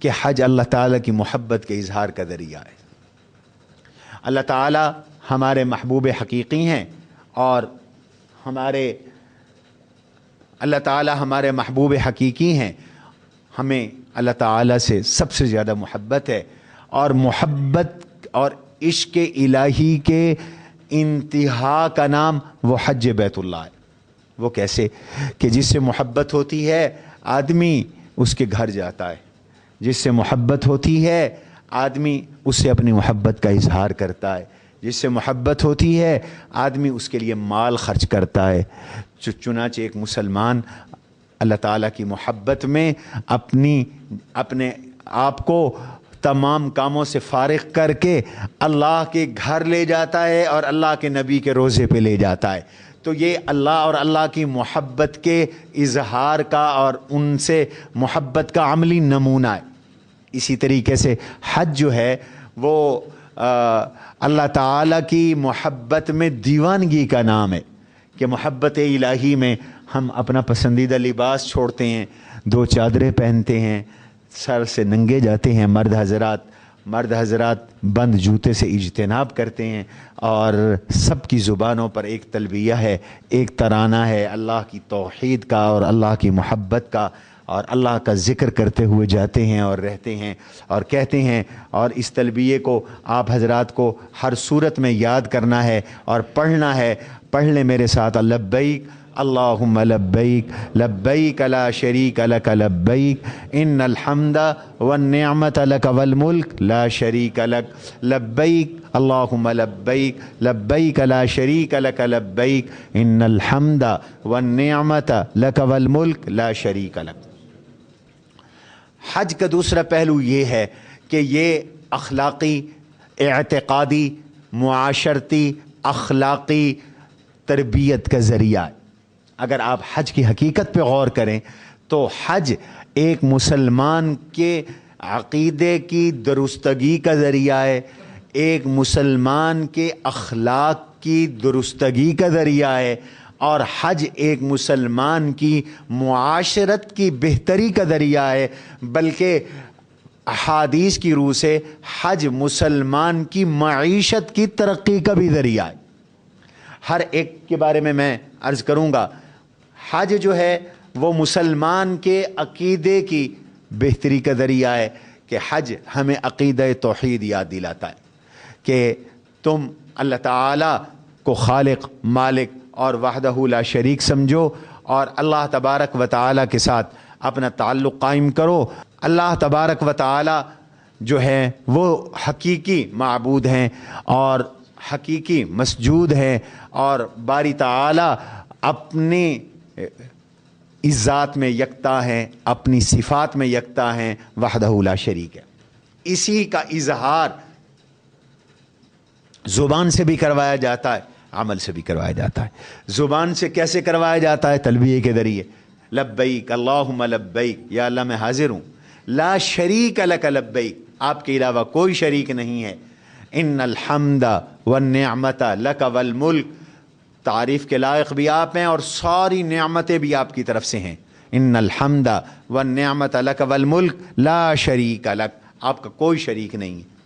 کہ حج اللہ تعالیٰ کی محبت کے اظہار کا ذریعہ ہے۔ اللہ تعالیٰ ہمارے محبوب حقیقی ہیں اور اللہ تعالیٰ ہمارے محبوب حقیقی ہیں، ہمیں اللہ تعالیٰ سے سب سے زیادہ محبت ہے، اور محبت اور عشق الہی کے انتہا کا نام وہ حج بیت اللہ ہے۔ وہ کیسے؟ کہ جس سے محبت ہوتی ہے آدمی اس کے گھر جاتا ہے، جس سے محبت ہوتی ہے آدمی اس سے اپنی محبت کا اظہار کرتا ہے، جس سے محبت ہوتی ہے آدمی اس کے لیے مال خرچ کرتا ہے۔ چنانچہ ایک مسلمان اللہ تعالیٰ کی محبت میں اپنے آپ کو تمام کاموں سے فارغ کر کے اللہ کے گھر لے جاتا ہے اور اللہ کے نبی کے روضے پہ لے جاتا ہے۔ تو یہ اللہ اور اللہ کی محبت کے اظہار کا اور ان سے محبت کا عملی نمونہ ہے۔ اسی طریقے سے حج جو ہے وہ اللہ تعالیٰ کی محبت میں دیوانگی کا نام ہے، کہ محبت الہی میں ہم اپنا پسندیدہ لباس چھوڑتے ہیں، 2 چادریں پہنتے ہیں، سر سے ننگے جاتے ہیں مرد حضرات بند جوتے سے اجتناب کرتے ہیں، اور سب کی زبانوں پر ایک تلبیہ ہے، ایک ترانہ ہے اللہ کی توحید کا اور اللہ کی محبت کا، اور اللہ کا ذکر کرتے ہوئے جاتے ہیں اور رہتے ہیں اور کہتے ہیں۔ اور اس تلبیے کو آپ حضرات کو ہر صورت میں یاد کرنا ہے اور پڑھنا ہے۔ پڑھ لیں میرے ساتھ، لبیک اللہم لبیک لبیک لا شریک لک لبیک ان الحمد والنعمت لک والملک لا شریک لک لبیک اللہم لبیک لبیک لا شریک لک لبیک ان الحمد والنعمت لک والملک لا شریک لک۔ حج کا دوسرا پہلو یہ ہے کہ یہ اخلاقی، اعتقادی، معاشرتی، اخلاقی تربیت کا ذریعہ ہے۔ اگر آپ حج کی حقیقت پہ غور کریں تو حج ایک مسلمان کے عقیدے کی درستگی کا ذریعہ ہے، ایک مسلمان کے اخلاق کی درستگی کا ذریعہ ہے، اور حج ایک مسلمان کی معاشرت کی بہتری کا ذریعہ ہے۔ بلکہ احادیث کی روح سے حج مسلمان کی معیشت کی ترقی کا بھی ذریعہ ہے۔ ہر ایک کے بارے میں عرض کروں گا، حج جو ہے وہ مسلمان کے عقیدے کی بہتری کا ذریعہ ہے، کہ حج ہمیں عقیدہ توحید یاد دلاتا ہے کہ تم اللہ تعالیٰ کو خالق، مالک اور وحدہ لا شریک سمجھو، اور اللہ تبارک و تعالیٰ کے ساتھ اپنا تعلق قائم کرو۔ اللہ تبارک و تعالیٰ جو ہے وہ حقیقی معبود ہیں اور حقیقی مسجود ہیں، اور باری تعالیٰ اپنی اس ذات میں یکتا ہیں، اپنی صفات میں یکتا ہیں، وحدہ لا شریک ہے۔ اسی کا اظہار زبان سے بھی کروایا جاتا ہے، عمل سے بھی کروایا جاتا ہے۔ زبان سے کیسے کروایا جاتا ہے؟ تلبیہ کے ذریعے، لبیک اللہم لبیک، یا اللہ میں حاضر ہوں، لا شریک لک لبیک، آپ کے علاوہ کوئی شریک نہیں ہے، ان الحمد والنعمت لک والملک، تعریف کے لائق بھی آپ ہیں اور ساری نعمتیں بھی آپ کی طرف سے ہیں۔ ان الحمد والنعمت لک والملک لا شریک لک، آپ کا کوئی شریک نہیں ہے۔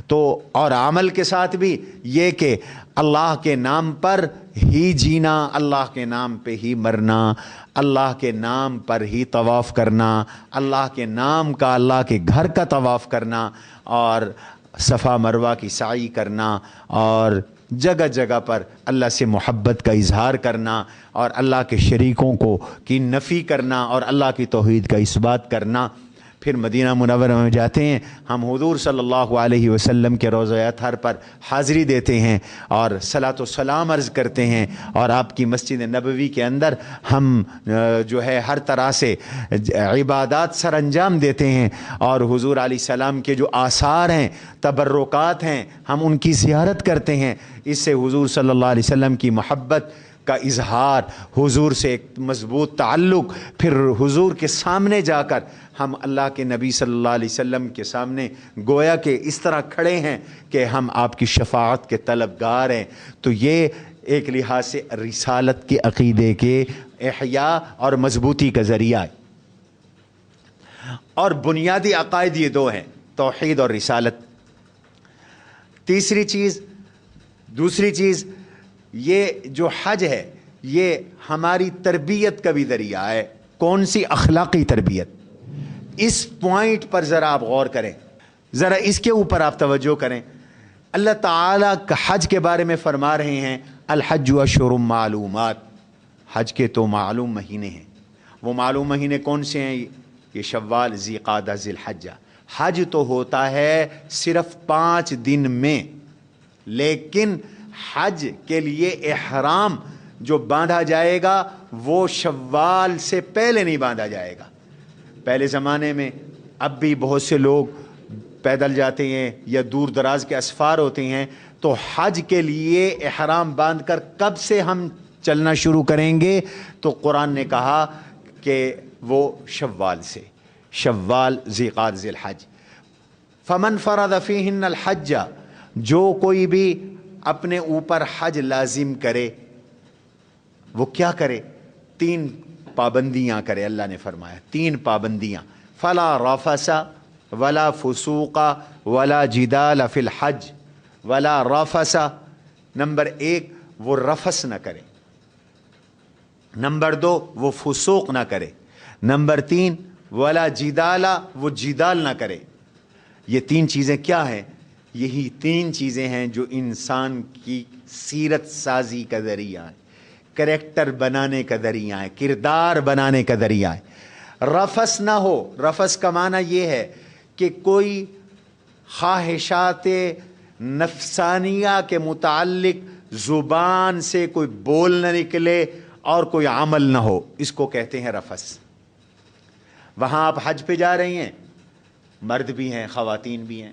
تو اور عمل کے ساتھ بھی یہ کہ اللہ کے نام پر ہی جینا، اللہ کے نام پہ ہی مرنا، اللہ کے نام پر ہی طواف کرنا، اللہ کے نام کا، اللہ کے گھر کا طواف کرنا، اور صفا مروہ کی سعی کرنا، اور جگہ جگہ پر اللہ سے محبت کا اظہار کرنا، اور اللہ کے شریکوں کی نفی کرنا اور اللہ کی توحید کا اثبات کرنا۔ پھر مدینہ منورہ میں جاتے ہیں، ہم حضور صلی اللہ علیہ وسلم کے روضہ اطہر پر حاضری دیتے ہیں اور صلاۃ و سلام عرض کرتے ہیں، اور آپ کی مسجد نبوی کے اندر ہم جو ہے ہر طرح سے عبادات سر انجام دیتے ہیں، اور حضور علیہ السلام کے جو آثار ہیں، تبرکات ہیں، ہم ان کی زیارت کرتے ہیں۔ اس سے حضور صلی اللہ علیہ وسلم کی محبت کا اظہار، حضور سے ایک مضبوط تعلق، پھر حضور کے سامنے جا کر ہم اللہ کے نبی صلی اللہ علیہ وسلم کے سامنے گویا کہ اس طرح کھڑے ہیں کہ ہم آپ کی شفاعت کے طلبگار ہیں۔ تو یہ ایک لحاظ سے رسالت کے عقیدے کے احیاء اور مضبوطی کا ذریعہ ہے۔ اور بنیادی عقائد یہ دو ہیں، توحید اور رسالت۔ دوسری چیز یہ جو حج ہے یہ ہماری تربیت کا بھی ذریعہ ہے۔ کون سی؟ اخلاقی تربیت۔ اس پوائنٹ پر ذرا آپ غور کریں، ذرا اس کے اوپر آپ توجہ کریں۔ اللہ تعالیٰ کا حج کے بارے میں فرما رہے ہیں الحج اشہر معلومات، حج کے تو معلوم مہینے ہیں۔ وہ معلوم مہینے کون سے ہیں؟ یہ شوال، ذی قعدہ، ذی الحجہ۔ حج تو ہوتا ہے صرف 5 دن میں، لیکن حج کے لیے احرام جو باندھا جائے گا وہ شوال سے پہلے نہیں باندھا جائے گا۔ پہلے زمانے میں، اب بھی بہت سے لوگ پیدل جاتے ہیں یا دور دراز کے اسفار ہوتے ہیں، تو حج کے لیے احرام باندھ کر کب سے ہم چلنا شروع کریں گے؟ تو قرآن نے کہا کہ وہ شوال سے، شوال، ذی قعدہ، ذی الحج۔ فمن فرض فیہن الحج، جو کوئی بھی اپنے اوپر حج لازم کرے، وہ کیا کرے؟ 3 پابندیاں کرے۔ اللہ نے فرمایا 3 پابندیاں، فلا رفث ولا فسوق ولا جدال فی الحج ولا رفث۔ نمبر 1 وہ رفث نہ کرے، نمبر 2 وہ فسوق نہ کرے، نمبر 3 ولا جدال، وہ جدال نہ کرے۔ یہ 3 چیزیں کیا ہیں؟ یہی 3 چیزیں ہیں جو انسان کی سیرت سازی کا ذریعہ ہے، کریکٹر بنانے کا ذریعہ ہے، کردار بنانے کا ذریعہ ہے۔ رفث نہ ہو۔ رفث کا معنی یہ ہے کہ کوئی خواہشات نفسانیہ کے متعلق زبان سے کوئی بول نہ نکلے اور کوئی عمل نہ ہو، اس کو کہتے ہیں رفث۔ وہاں آپ حج پہ جا رہی ہیں، مرد بھی ہیں، خواتین بھی ہیں،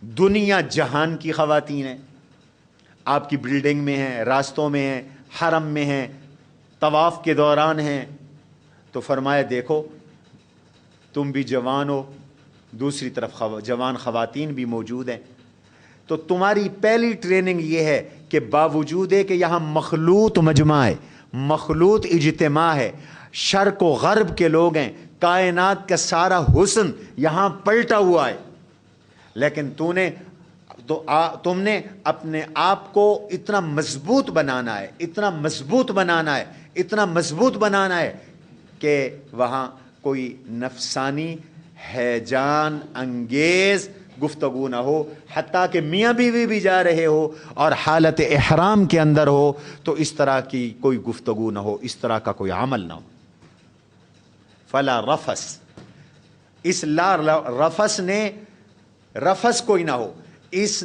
دنیا جہان کی خواتین ہیں، آپ کی بلڈنگ میں ہیں، راستوں میں ہیں، حرم میں ہیں، طواف کے دوران ہیں، تو فرمایا دیکھو تم بھی جوان ہو، دوسری طرف جوان خواتین بھی موجود ہیں، تو تمہاری پہلی ٹریننگ یہ ہے کہ باوجود ہے کہ یہاں مخلوط مجمع ہے، مخلوط اجتماع ہے، شرق و غرب کے لوگ ہیں، کائنات کا سارا حسن یہاں پلٹا ہوا ہے، لیکن تم نے اپنے آپ کو اتنا مضبوط بنانا ہے، اتنا مضبوط بنانا ہے، اتنا مضبوط بنانا ہے کہ وہاں کوئی نفسانی ہیجان انگیز گفتگو نہ ہو، حتیٰ کہ میاں بیوی بھی جا رہے ہو اور حالت احرام کے اندر ہو تو اس طرح کی کوئی گفتگو نہ ہو، اس طرح کا کوئی عمل نہ ہو۔ فلا رفث، اس لا رفث نے، رفث کوئی نہ ہو، اس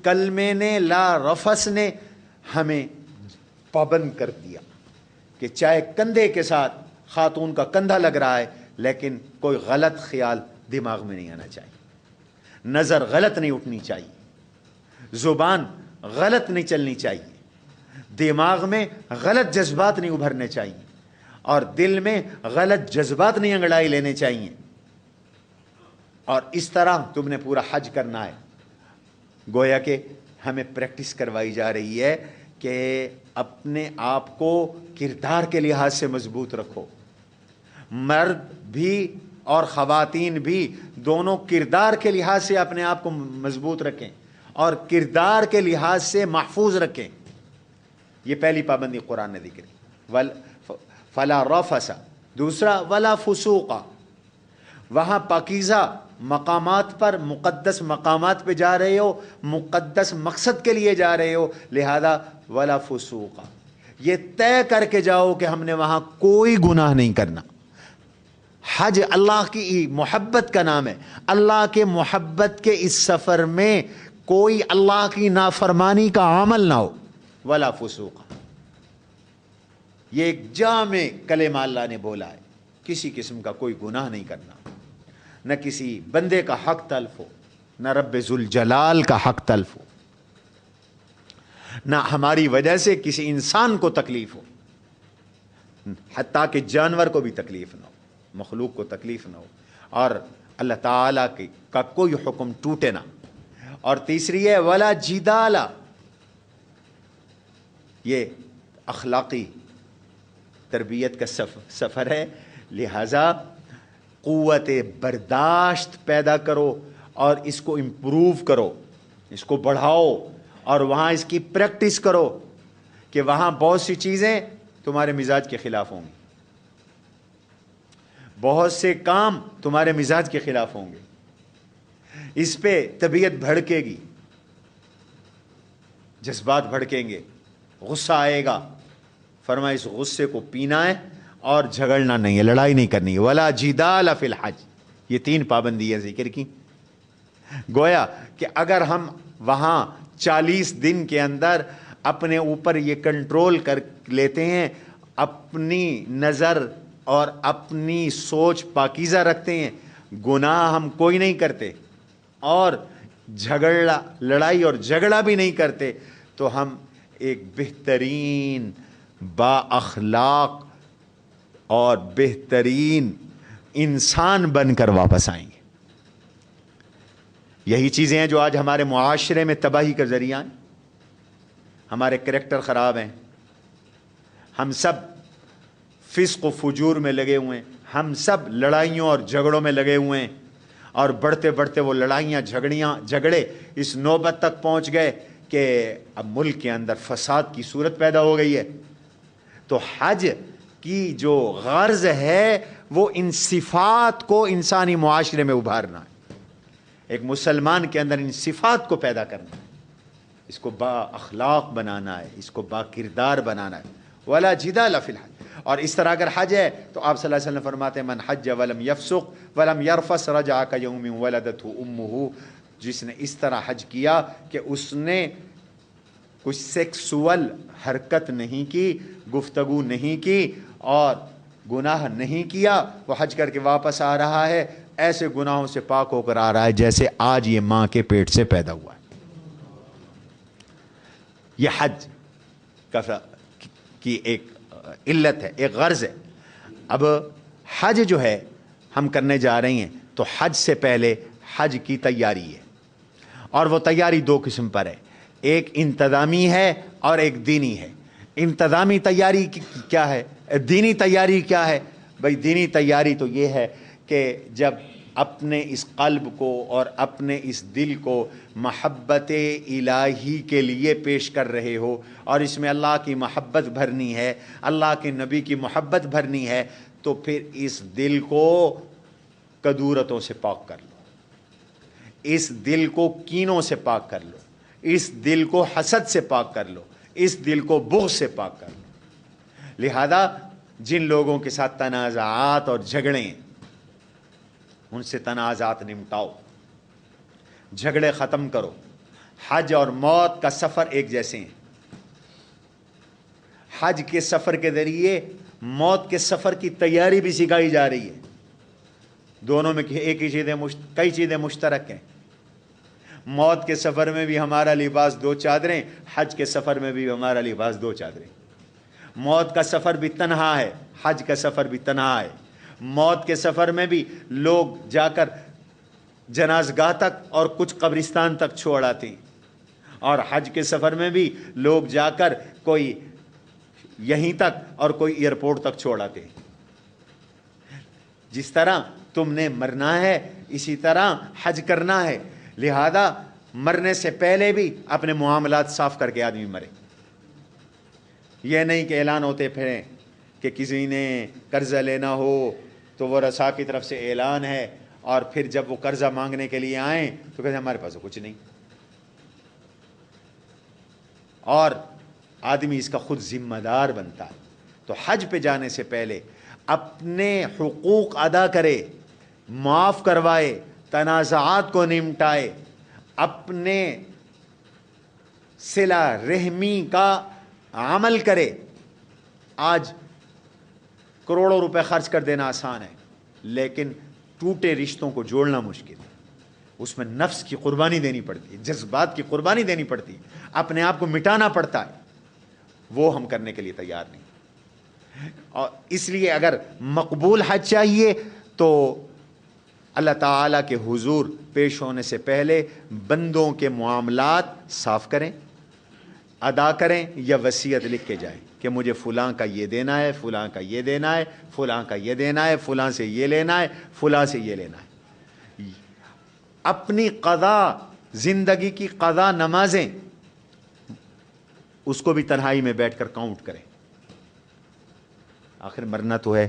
کلمے نے، لا رفث نے ہمیں پابند کر دیا کہ چاہے کندھے کے ساتھ خاتون کا کندھا لگ رہا ہے لیکن کوئی غلط خیال دماغ میں نہیں آنا چاہیے، نظر غلط نہیں اٹھنی چاہیے، زبان غلط نہیں چلنی چاہیے، دماغ میں غلط جذبات نہیں ابھرنے چاہیے اور دل میں غلط جذبات نہیں انگڑائی لینے چاہیے۔ اور اس طرح تم نے پورا حج کرنا ہے۔ گویا کہ ہمیں پریکٹس کروائی جا رہی ہے کہ اپنے آپ کو کردار کے لحاظ سے مضبوط رکھو، مرد بھی اور خواتین بھی دونوں کردار کے لحاظ سے اپنے آپ کو مضبوط رکھیں اور کردار کے لحاظ سے محفوظ رکھیں۔ یہ پہلی پابندی قرآن نے ذکر کی، فلا رفث۔ دوسرا ولا فسوق، وہاں پاکیزہ مقامات پر، مقدس مقامات پہ جا رہے ہو، مقدس مقصد کے لیے جا رہے ہو، لہذا ولا فسوق، یہ طے کر کے جاؤ کہ ہم نے وہاں کوئی گناہ نہیں کرنا۔ حج اللہ کی محبت کا نام ہے، اللہ کے محبت کے اس سفر میں کوئی اللہ کی نافرمانی کا عمل نہ ہو۔ ولا فسوق، یہ ایک جامع کلمہ اللہ نے بولا ہے، کسی قسم کا کوئی گناہ نہیں کرنا، نہ کسی بندے کا حق تلف ہو، نہ رب ذوالجلال کا حق تلف ہو، نہ ہماری وجہ سے کسی انسان کو تکلیف ہو، حتیٰ کہ جانور کو بھی تکلیف نہ ہو، مخلوق کو تکلیف نہ ہو، اور اللہ تعالیٰ کا کوئی حکم ٹوٹے نہ۔ اور تیسری ہے ولا جدال، یہ اخلاقی تربیت کا سفر ہے، لہذا قوت برداشت پیدا کرو اور اس کو امپروو کرو، اس کو بڑھاؤ، اور وہاں اس کی پریکٹس کرو کہ وہاں بہت سی چیزیں تمہارے مزاج کے خلاف ہوں گی، بہت سے کام تمہارے مزاج کے خلاف ہوں گے، اس پہ طبیعت بھڑکے گی، جذبات بھڑکیں گے، غصہ آئے گا۔ فرمایا اس غصے کو پینا ہے اور جھگڑنا نہیں ہے، لڑائی نہیں کرنی ہے۔ ولا جدال فی الحج، یہ 3 پابندیاں ذکر کی۔ گویا کہ اگر ہم وہاں 40 دن کے اندر اپنے اوپر یہ کنٹرول کر لیتے ہیں، اپنی نظر اور اپنی سوچ پاکیزہ رکھتے ہیں، گناہ ہم کوئی نہیں کرتے اور لڑائی اور جھگڑا بھی نہیں کرتے، تو ہم ایک بہترین با اخلاق اور بہترین انسان بن کر واپس آئیں گے۔ یہی چیزیں ہیں جو آج ہمارے معاشرے میں تباہی کا ذریعہ ہیں۔ ہمارے کریکٹر خراب ہیں، ہم سب فسق و فجور میں لگے ہوئے ہیں، ہم سب لڑائیوں اور جھگڑوں میں لگے ہوئے ہیں، اور بڑھتے بڑھتے وہ لڑائیاں جھگڑے اس نوبت تک پہنچ گئے کہ اب ملک کے اندر فساد کی صورت پیدا ہو گئی ہے۔ تو حج کی جو غرض ہے وہ ان صفات کو انسانی معاشرے میں ابھارنا ہے، ایک مسلمان کے اندر ان صفات کو پیدا کرنا ہے، اس کو با اخلاق بنانا ہے، اس کو با کردار بنانا ہے۔ ولا جدال فی الحج، اور اس طرح اگر حج ہے تو آپ صلی اللہ علیہ وسلم فرماتے ہیں من حج ولم یفسق ولم یرفث رجع کیوم ولدته امه، جس نے اس طرح حج کیا کہ اس نے کچھ سیکسول حرکت نہیں کی، گفتگو نہیں کی اور گناہ نہیں کیا، وہ حج کر کے واپس آ رہا ہے ایسے گناہوں سے پاک ہو کر آ رہا ہے جیسے آج یہ ماں کے پیٹ سے پیدا ہوا ہے۔ یہ حج کی ایک علت ہے، ایک غرض ہے۔ اب حج جو ہے ہم کرنے جا رہے ہیں تو حج سے پہلے حج کی تیاری ہے، اور وہ تیاری 2 قسم پر ہے، ایک انتظامی ہے اور ایک دینی ہے۔ انتظامی تیاری کیا ہے؟ دینی تیاری کیا ہے؟ بھائی دینی تیاری تو یہ ہے کہ جب اپنے اس قلب کو اور اپنے اس دل کو محبت الہی کے لیے پیش کر رہے ہو اور اس میں اللہ کی محبت بھرنی ہے، اللہ کے نبی کی محبت بھرنی ہے، تو پھر اس دل کو کدورتوں سے پاک کر لو، اس دل کو کینوں سے پاک کر لو، اس دل کو حسد سے پاک کر لو، اس دل کو بغض سے پاک کر لو۔ لہذا جن لوگوں کے ساتھ تنازعات اور جھگڑے ہیں ان سے تنازعات نمٹاؤ، جھگڑے ختم کرو۔ حج اور موت کا سفر ایک جیسے ہیں، حج کے سفر کے ذریعے موت کے سفر کی تیاری بھی سکھائی جا رہی ہے۔ دونوں میں ایک ہی چیزیں کئی چیزیں مشترک ہیں۔ موت کے سفر میں بھی ہمارا لباس 2 چادریں، حج کے سفر میں بھی ہمارا لباس 2 چادریں۔ موت کا سفر بھی تنہا ہے، حج کا سفر بھی تنہا ہے۔ موت کے سفر میں بھی لوگ جا کر جنازگاہ تک اور کچھ قبرستان تک چھوڑ آتے ہیں، اور حج کے سفر میں بھی لوگ جا کر کوئی یہیں تک اور کوئی ایئرپورٹ تک چھوڑ آتے ہیں۔ جس طرح تم نے مرنا ہے اسی طرح حج کرنا ہے، لہذا مرنے سے پہلے بھی اپنے معاملات صاف کر کے آدمی مرے۔ یہ نہیں کہ اعلان ہوتے پھریں کہ کسی نے قرضہ لینا ہو تو وہ رسا کی طرف سے اعلان ہے، اور پھر جب وہ قرضہ مانگنے کے لیے آئیں تو کہتے ہیں ہمارے پاس کچھ نہیں، اور آدمی اس کا خود ذمہ دار بنتا ہے۔ تو حج پہ جانے سے پہلے اپنے حقوق ادا کرے، معاف کروائے، تنازعات کو نمٹائے، اپنے صلہ رحمی کا عمل کرے۔ آج کروڑوں روپے خرچ کر دینا آسان ہے، لیکن ٹوٹے رشتوں کو جوڑنا مشکل ہے۔ اس میں نفس کی قربانی دینی پڑتی ہے، جذبات کی قربانی دینی پڑتی ہے، اپنے آپ کو مٹانا پڑتا ہے، وہ ہم کرنے کے لیے تیار نہیں۔ اور اس لیے اگر مقبول حج چاہیے تو اللہ تعالیٰ کے حضور پیش ہونے سے پہلے بندوں کے معاملات صاف کریں، ادا کریں یا وصیت لکھ کے جائیں کہ مجھے فلاں کا یہ دینا ہے، فلاں کا یہ دینا ہے، فلاں کا یہ دینا ہے، فلاں سے یہ لینا ہے، فلاں سے یہ لینا ہے. اپنی قضا، زندگی کی قضا نمازیں، اس کو بھی تنہائی میں بیٹھ کر کاؤنٹ کریں. آخر مرنا تو ہے،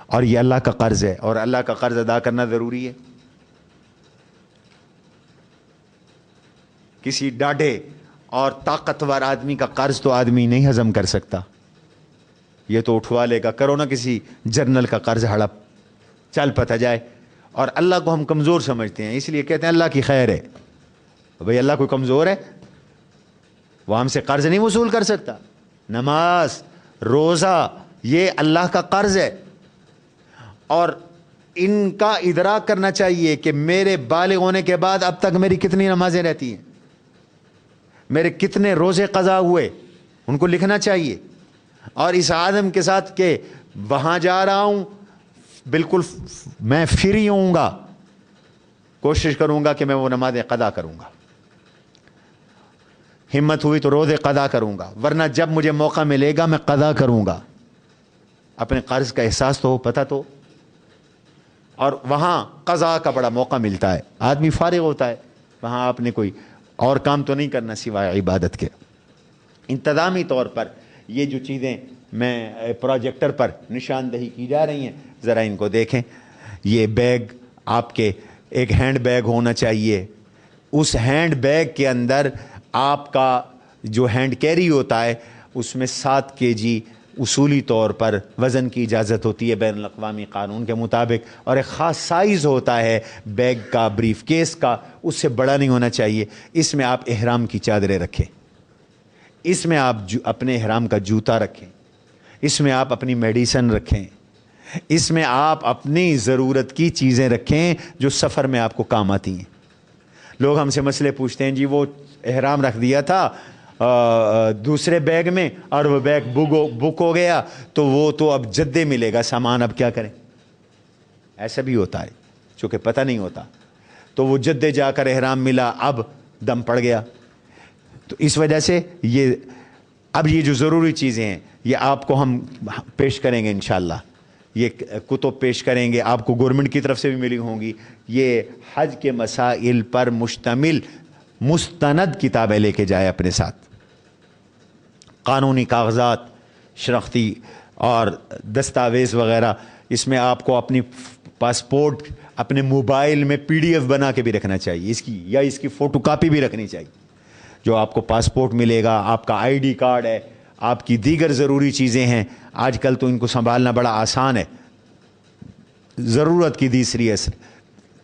اور یہ اللہ کا قرض ہے، اور اللہ کا قرض ادا کرنا ضروری ہے. کسی ڈاڈھے اور طاقتور آدمی کا قرض تو آدمی نہیں ہضم کر سکتا. یہ تو اٹھوا لے گا. کرو نا کسی جنرل کا قرض ہڑپ، چل پتہ جائے. اور اللہ کو ہم کمزور سمجھتے ہیں، اس لیے کہتے ہیں اللہ کی خیر ہے. بھئی اللہ کوئی کمزور ہے؟ وہ ہم سے قرض نہیں وصول کر سکتا. نماز، روزہ، یہ اللہ کا قرض ہے. اور ان کا ادراک کرنا چاہیے کہ میرے بالغ ہونے کے بعد اب تک میری کتنی نمازیں رہتی ہیں، میرے کتنے روزے قضا ہوئے، ان کو لکھنا چاہیے. اور اس عالم کے ساتھ کہ وہاں جا رہا ہوں، بالکل میں فری ہوں گا، کوشش کروں گا کہ میں وہ نمازیں قضا کروں گا. ہمت ہوئی تو روزے قضا کروں گا، ورنہ جب مجھے موقع ملے گا میں قضا کروں گا. اپنے قرض کا احساس تو ہو، پتہ تو. اور وہاں قضا کا بڑا موقع ملتا ہے، آدمی فارغ ہوتا ہے، وہاں آپ نے کوئی اور کام تو نہیں کرنا سوائے عبادت کے. انتظامی طور پر یہ جو چیزیں میں پروجیکٹر پر نشاندہی کی جا رہی ہیں، ذرا ان کو دیکھیں. یہ بیگ آپ کے ایک ہینڈ بیگ ہونا چاہیے. اس ہینڈ بیگ کے اندر آپ کا جو ہینڈ کیری ہوتا ہے اس میں 7 kg اصولی طور پر وزن کی اجازت ہوتی ہے بین الاقوامی قانون کے مطابق، اور ایک خاص سائز ہوتا ہے بیگ کا، بریف کیس کا، اس سے بڑا نہیں ہونا چاہیے. اس میں آپ احرام کی چادریں رکھیں، اس میں آپ اپنے احرام کا جوتا رکھیں، اس میں آپ اپنی میڈیسن رکھیں، اس میں آپ اپنی ضرورت کی چیزیں رکھیں جو سفر میں آپ کو کام آتی ہیں. لوگ ہم سے مسئلے پوچھتے ہیں، جی وہ احرام رکھ دیا تھا دوسرے بیگ میں اور وہ بیگ بک ہو گیا تو وہ تو اب جدے ملے گا سامان، اب کیا کریں؟ ایسا بھی ہوتا ہے، چونکہ پتہ نہیں ہوتا. تو وہ جدے جا کر احرام ملا، اب دم پڑ گیا. تو اس وجہ سے اب یہ جو ضروری چیزیں ہیں یہ آپ کو ہم پیش کریں گے انشاءاللہ. یہ کتب پیش کریں گے، آپ کو گورنمنٹ کی طرف سے بھی ملی ہوں گی. یہ حج کے مسائل پر مشتمل مستند کتابیں لے کے جائے اپنے ساتھ. قانونی کاغذات، شناختی اور دستاویز وغیرہ. اس میں آپ کو اپنی پاسپورٹ اپنے موبائل میں PDF بنا کے بھی رکھنا چاہیے، اس کی یا اس کی فوٹو کاپی بھی رکھنی چاہیے. جو آپ کو پاسپورٹ ملے گا، آپ کا ID کارڈ ہے، آپ کی دیگر ضروری چیزیں ہیں. آج کل تو ان کو سنبھالنا بڑا آسان ہے. ضرورت کی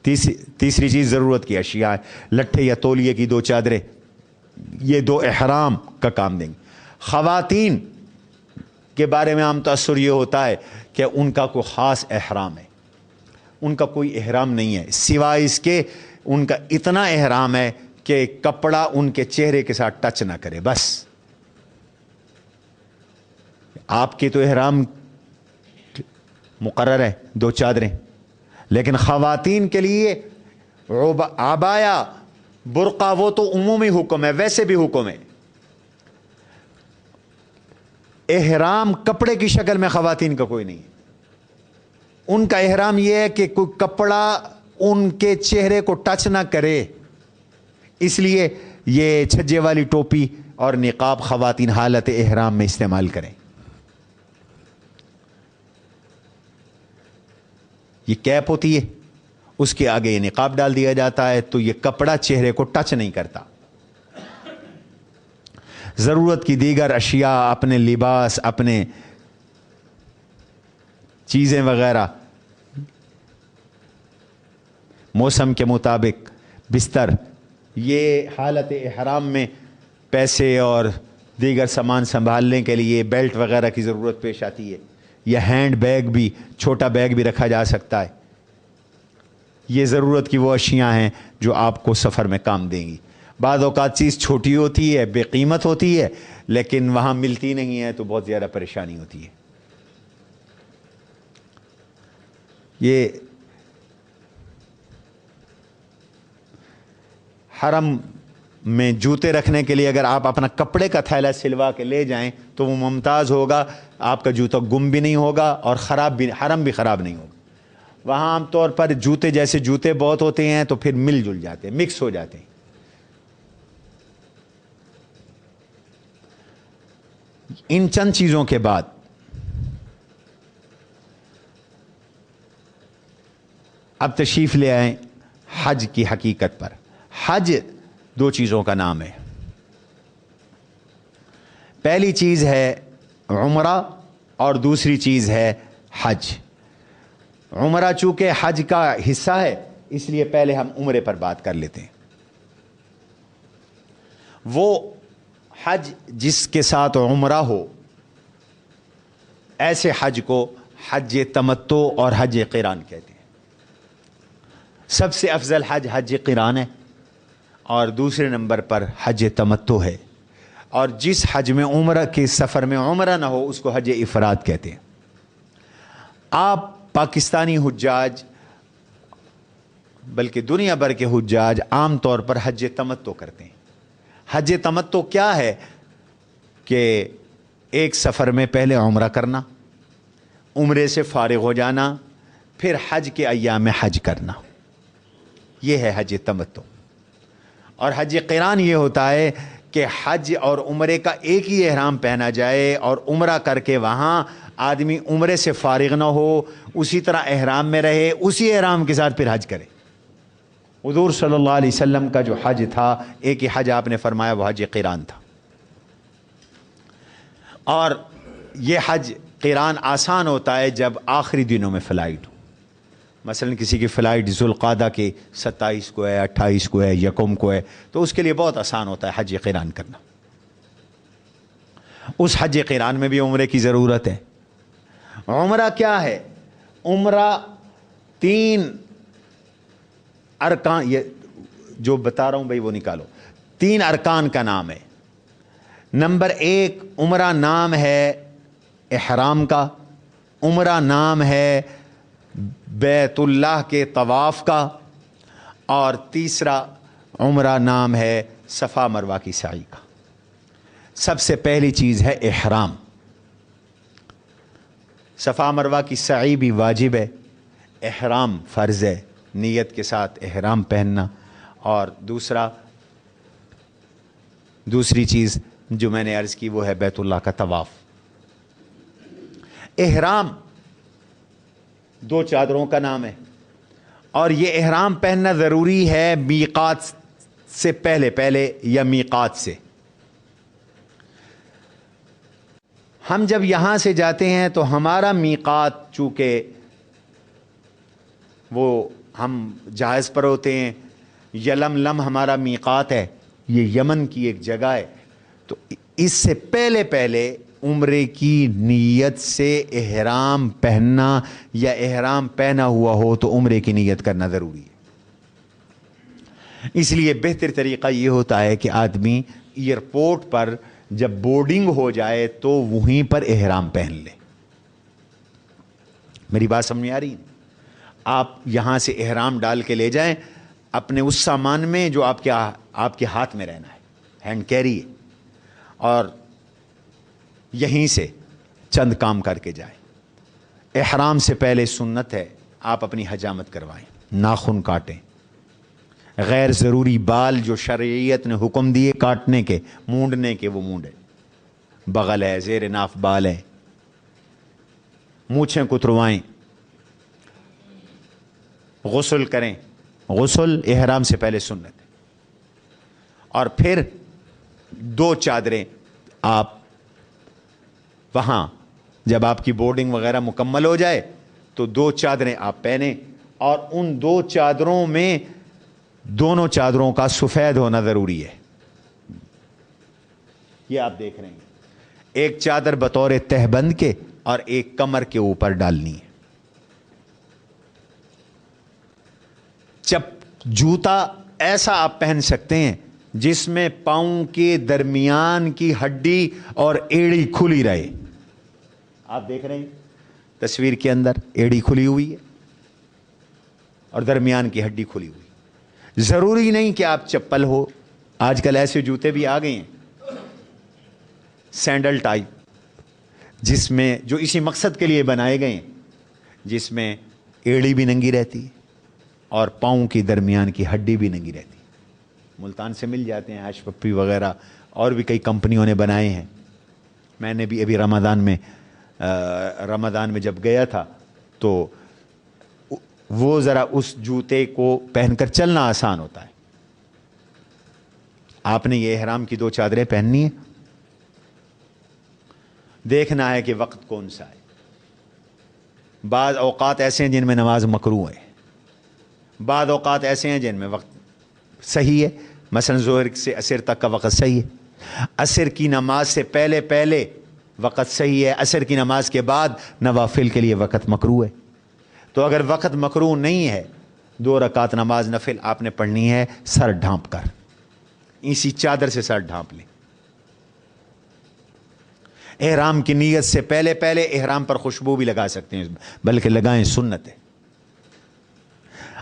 تیسری چیز ضرورت کی اشیاء ہے. لٹھے یا تولیے کی 2 چادریں، یہ 2 احرام کا کام دیں گے. خواتین کے بارے میں عام تاثر یہ ہوتا ہے کہ ان کا کوئی خاص احرام ہے، ان کا کوئی احرام نہیں ہے سوائے اس کے ان کا اتنا احرام ہے کہ کپڑا ان کے چہرے کے ساتھ ٹچ نہ کرے بس. آپ کے تو احرام مقرر ہے 2 چادریں، لیکن خواتین کے لیے عبایا، برقع، وہ تو عمومی حکم ہے، ویسے بھی حکم ہے. احرام کپڑے کی شکل میں خواتین کا کوئی نہیں ہے. ان کا احرام یہ ہے کہ کوئی کپڑا ان کے چہرے کو ٹچ نہ کرے. اس لیے یہ چھجے والی ٹوپی اور نقاب خواتین حالت احرام میں استعمال کریں. یہ کیپ ہوتی ہے، اس کے آگے یہ نقاب ڈال دیا جاتا ہے تو یہ کپڑا چہرے کو ٹچ نہیں کرتا. ضرورت کی دیگر اشیاء، اپنے لباس، اپنے چیزیں وغیرہ موسم کے مطابق، بستر، یہ حالت احرام میں پیسے اور دیگر سامان سنبھالنے کے لیے بیلٹ وغیرہ کی ضرورت پیش آتی ہے. یہ ہینڈ بیگ بھی، چھوٹا بیگ بھی رکھا جا سکتا ہے. یہ ضرورت کی وہ اشیاء ہیں جو آپ کو سفر میں کام دیں گی. بعض اوقات چیز چھوٹی ہوتی ہے، بے قیمت ہوتی ہے، لیکن وہاں ملتی نہیں ہے تو بہت زیادہ پریشانی ہوتی ہے. یہ حرم میں جوتے رکھنے کے لیے اگر آپ اپنا کپڑے کا تھیلا سلوا کے لے جائیں تو وہ ممتاز ہوگا، آپ کا جوتا گم بھی نہیں ہوگا اور خراب بھی، حرم بھی خراب نہیں ہوگا۔ وہاں عام طور پر جوتے جیسے جوتے بہت ہوتے ہیں تو پھر مل جل جاتے ہیں، مکس ہو جاتے ہیں۔ ان چند چیزوں کے بعد اب تشریف لے آئیں حج کی حقیقت پر۔ حج دو چیزوں کا نام ہے، پہلی چیز ہے عمرہ اور دوسری چیز ہے حج۔ عمرہ چونکہ حج کا حصہ ہے اس لیے پہلے ہم عمرے پر بات کر لیتے ہیں۔ وہ حج جس کے ساتھ عمرہ ہو، ایسے حج کو حج تمتع اور حج قران کہتے ہیں۔ سب سے افضل حج حج قران ہے اور دوسرے نمبر پر حج تمتع ہے، اور جس حج میں عمرہ کے سفر میں عمرہ نہ ہو اس کو حج افراد کہتے ہیں۔ آپ پاکستانی حجاج بلکہ دنیا بھر کے حجاج عام طور پر حج تمتع کرتے ہیں۔ حج تمتع کیا ہے کہ ایک سفر میں پہلے عمرہ کرنا، عمرے سے فارغ ہو جانا، پھر حج کے ایام میں حج کرنا، یہ ہے حج تمتع۔ اور حج قران یہ ہوتا ہے کہ حج اور عمرے کا ایک ہی احرام پہنا جائے اور عمرہ کر کے وہاں آدمی عمرے سے فارغ نہ ہو، اسی طرح احرام میں رہے، اسی احرام کے ساتھ پھر حج کرے۔ حضور صلی اللہ علیہ وسلم کا جو حج تھا، ایک ہی حج آپ نے فرمایا وہ حج قران تھا۔ اور یہ حج قران آسان ہوتا ہے جب آخری دنوں میں فلائٹ ہو، مثلا کسی کی فلائٹ ذوالقعدہ کے 27 کو ہے، 28 کو ہے، یکم کو ہے، تو اس کے لیے بہت آسان ہوتا ہے حج قران کرنا۔ اس حج قران میں بھی عمرے کی ضرورت ہے۔ عمرہ کیا ہے؟ عمرہ 3 ارکان، یہ جو بتا رہا ہوں بھائی وہ نکالو، 3 ارکان کا نام ہے۔ نمبر 1 عمرہ نام ہے احرام کا، عمرہ نام ہے بیت اللہ کے طواف کا، اور تیسرا عمرہ نام ہے صفا مروہ کی سعی کا۔ سب سے پہلی چیز ہے احرام۔ صفا مروہ کی سعی بھی واجب ہے، احرام فرض ہے، نیت کے ساتھ احرام پہننا، اور دوسری چیز جو میں نے عرض کی وہ ہے بیت اللہ کا طواف۔ احرام 2 چادروں کا نام ہے، اور یہ احرام پہننا ضروری ہے میقات سے پہلے یا میقات سے۔ ہم جب یہاں سے جاتے ہیں تو ہمارا میقات چونکہ وہ ہم جہاز پر ہوتے ہیں، یلملم ہمارا میقات ہے، یہ یمن کی ایک جگہ ہے، تو اس سے پہلے عمرے کی نیت سے احرام پہننا یا احرام پہنا ہوا ہو تو عمرے کی نیت کرنا ضروری ہے۔ اس لیے بہتر طریقہ یہ ہوتا ہے کہ آدمی ایئرپورٹ پر جب بورڈنگ ہو جائے تو وہیں پر احرام پہن لے۔ میری بات سمجھ میں آ رہی ہے؟ آپ یہاں سے احرام ڈال کے لے جائیں اپنے اس سامان میں جو آپ کے ہاتھ میں رہنا ہے، ہینڈ کیری ہے، اور یہیں سے چند کام کر کے جائیں۔ احرام سے پہلے سنت ہے آپ اپنی حجامت کروائیں، ناخن کاٹیں، غیر ضروری بال جو شرعیت نے حکم دیے کاٹنے کے، مونڈنے کے، وہ مونڈے، بغل ہے، زیر ناف بال ہے، مونچھیں کتروائیں، غسل کریں۔ غسل احرام سے پہلے سنت ہے۔ اور پھر 2 چادریں آپ وہاں جب آپ کی بورڈنگ وغیرہ مکمل ہو جائے تو 2 چادریں آپ پہنیں، اور ان 2 چادروں میں دونوں چادروں کا سفید ہونا ضروری ہے۔ یہ آپ دیکھ رہے ہیں، ایک چادر بطور تہبند کے اور ایک کمر کے اوپر ڈالنی ہے۔ جوتا ایسا آپ پہن سکتے ہیں جس میں پاؤں کے درمیان کی ہڈی اور ایڑی کھلی رہے۔ آپ دیکھ رہے ہیں تصویر کے اندر ایڑی کھلی ہوئی ہے اور درمیان کی ہڈی کھلی ہوئی۔ ضروری نہیں کہ آپ چپل ہو، آج کل ایسے جوتے بھی آ گئے ہیں سینڈل ٹائپ، جس میں جو اسی مقصد کے لیے بنائے گئے ہیں، جس میں ایڑی بھی ننگی رہتی ہے اور پاؤں کی درمیان کی ہڈی بھی ننگی رہتی ہے. ملتان سے مل جاتے ہیں، ایش پپی وغیرہ، اور بھی کئی کمپنیوں نے بنائے ہیں. میں نے بھی ابھی رمضان میں جب گیا تھا تو وہ ذرا اس جوتے کو پہن کر چلنا آسان ہوتا ہے. آپ نے یہ احرام کی 2 چادریں پہننی ہیں، دیکھنا ہے کہ وقت کون سا ہے. بعض اوقات ایسے ہیں جن میں نماز مکروہ ہے، بعض اوقات ایسے ہیں جن میں وقت صحیح ہے. مثلا ظہر سے عصر تک کا وقت صحیح ہے، عصر کی نماز سے پہلے وقت صحیح ہے، عصر کی نماز کے بعد نوافل کے لیے وقت مکروہ ہے. تو اگر وقت مکروہ نہیں ہے، 2 رکعت نماز نفل آپ نے پڑھنی ہے سر ڈھانپ کر، اسی چادر سے سر ڈھانپ لیں. احرام کی نیت سے پہلے احرام پر خوشبو بھی لگا سکتے ہیں، بلکہ لگائیں، سنت ہے.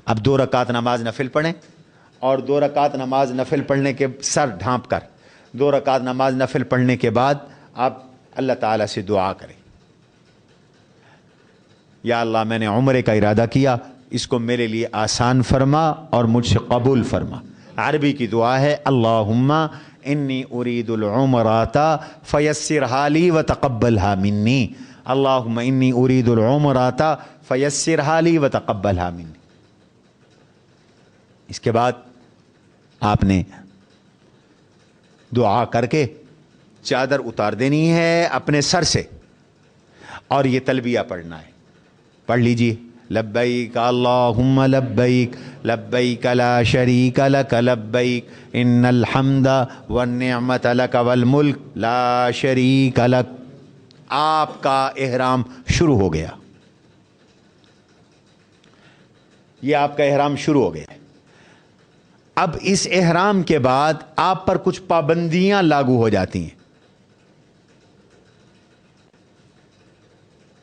اب 2 رکعت نماز نفل پڑھیں، اور 2 رکعت نماز نفل پڑھنے کے سر ڈھانپ کر 2 رکعت نماز نفل پڑھنے کے بعد آپ اللہ تعالیٰ سے دعا کریں، یا اللہ میں نے عمرے کا ارادہ کیا، اس کو میرے لیے آسان فرما اور مجھ سے قبول فرما. عربی کی دعا ہے اللہم انی ارید العمرات فیسرھا لی وتقبلھا منی. اللہم انی ارید العمرات فیسرھا لی وتقبلھا منی. اس کے بعد آپ نے دعا کر کے چادر اتار دینی ہے اپنے سر سے، اور یہ تلبیہ پڑھنا ہے. پڑھ لیجئے، لبیک اللہم لبیک لبیک لا شریک لک لبیک ان الحمد والنعمت لک والملک لا شریک لک. آپ کا احرام شروع ہو گیا، یہ آپ کا احرام شروع ہو گیا. اب اس احرام کے بعد آپ پر کچھ پابندیاں لاگو ہو جاتی ہیں.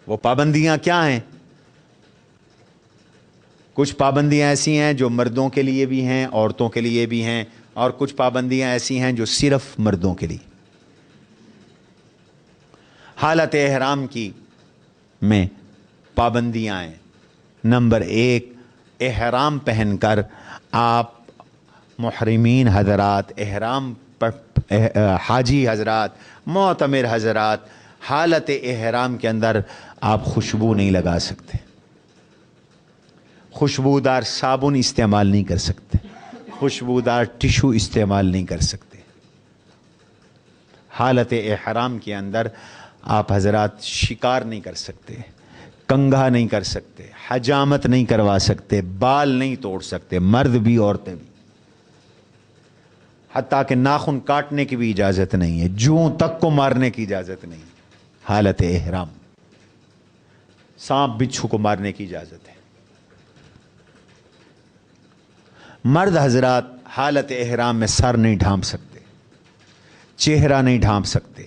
وہ پابندیاں کیا ہیں؟ کچھ پابندیاں ایسی ہیں جو مردوں کے لیے بھی ہیں، عورتوں کے لیے بھی ہیں، اور کچھ پابندیاں ایسی ہیں جو صرف مردوں کے لیے. حالت احرام کی میں پابندیاں ہیں. نمبر 1، احرام پہن کر آپ محرمین حضرات، حاجی حضرات، معتمر حضرات، حالت احرام کے اندر آپ خوشبو نہیں لگا سکتے، خوشبودار صابن استعمال نہیں کر سکتے، خوشبودار ٹشو استعمال نہیں کر سکتے. حالت احرام کے اندر آپ حضرات شکار نہیں کر سکتے، کنگھا نہیں کر سکتے، حجامت نہیں کروا سکتے، بال نہیں توڑ سکتے، مرد بھی عورتیں بھی. حتیٰ کہ ناخن کاٹنے کی بھی اجازت نہیں ہے، جوؤں تک کو مارنے کی اجازت نہیں ہے. حالت احرام سانپ بچھو کو مارنے کی اجازت ہے. مرد حضرات حالت احرام میں سر نہیں ڈھانپ سکتے، چہرہ نہیں ڈھانپ سکتے،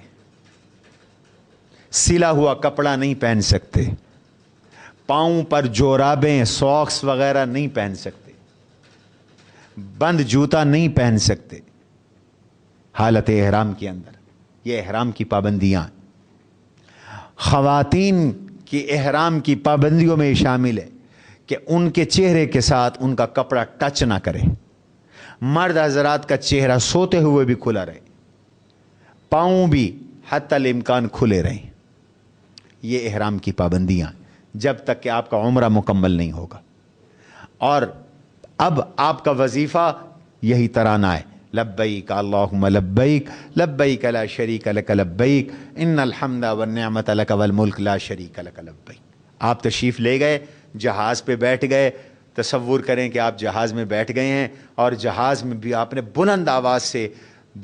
سلا ہوا کپڑا نہیں پہن سکتے، پاؤں پر جورابیں، ساکس وغیرہ نہیں پہن سکتے، بند جوتا نہیں پہن سکتے. حالت احرام کے اندر یہ احرام کی پابندیاں. خواتین کی احرام کی پابندیوں میں شامل ہے کہ ان کے چہرے کے ساتھ ان کا کپڑا ٹچ نہ کرے. مرد حضرات کا چہرہ سوتے ہوئے بھی کھلا رہے، پاؤں بھی حتی الامکان کھلے رہیں. یہ احرام کی پابندیاں جب تک کہ آپ کا عمرہ مکمل نہیں ہوگا. اور اب آپ کا وظیفہ یہی ترانہ ہے، لبیک اللہم لبیک لبیک لا شریک لک لبیک ان الحمد والنعمت لک والملک لا شریک لک لبیک. آپ تشریف لے گئے، جہاز پہ بیٹھ گئے. تصور کریں کہ آپ جہاز میں بیٹھ گئے ہیں اور جہاز میں بھی آپ نے بلند آواز سے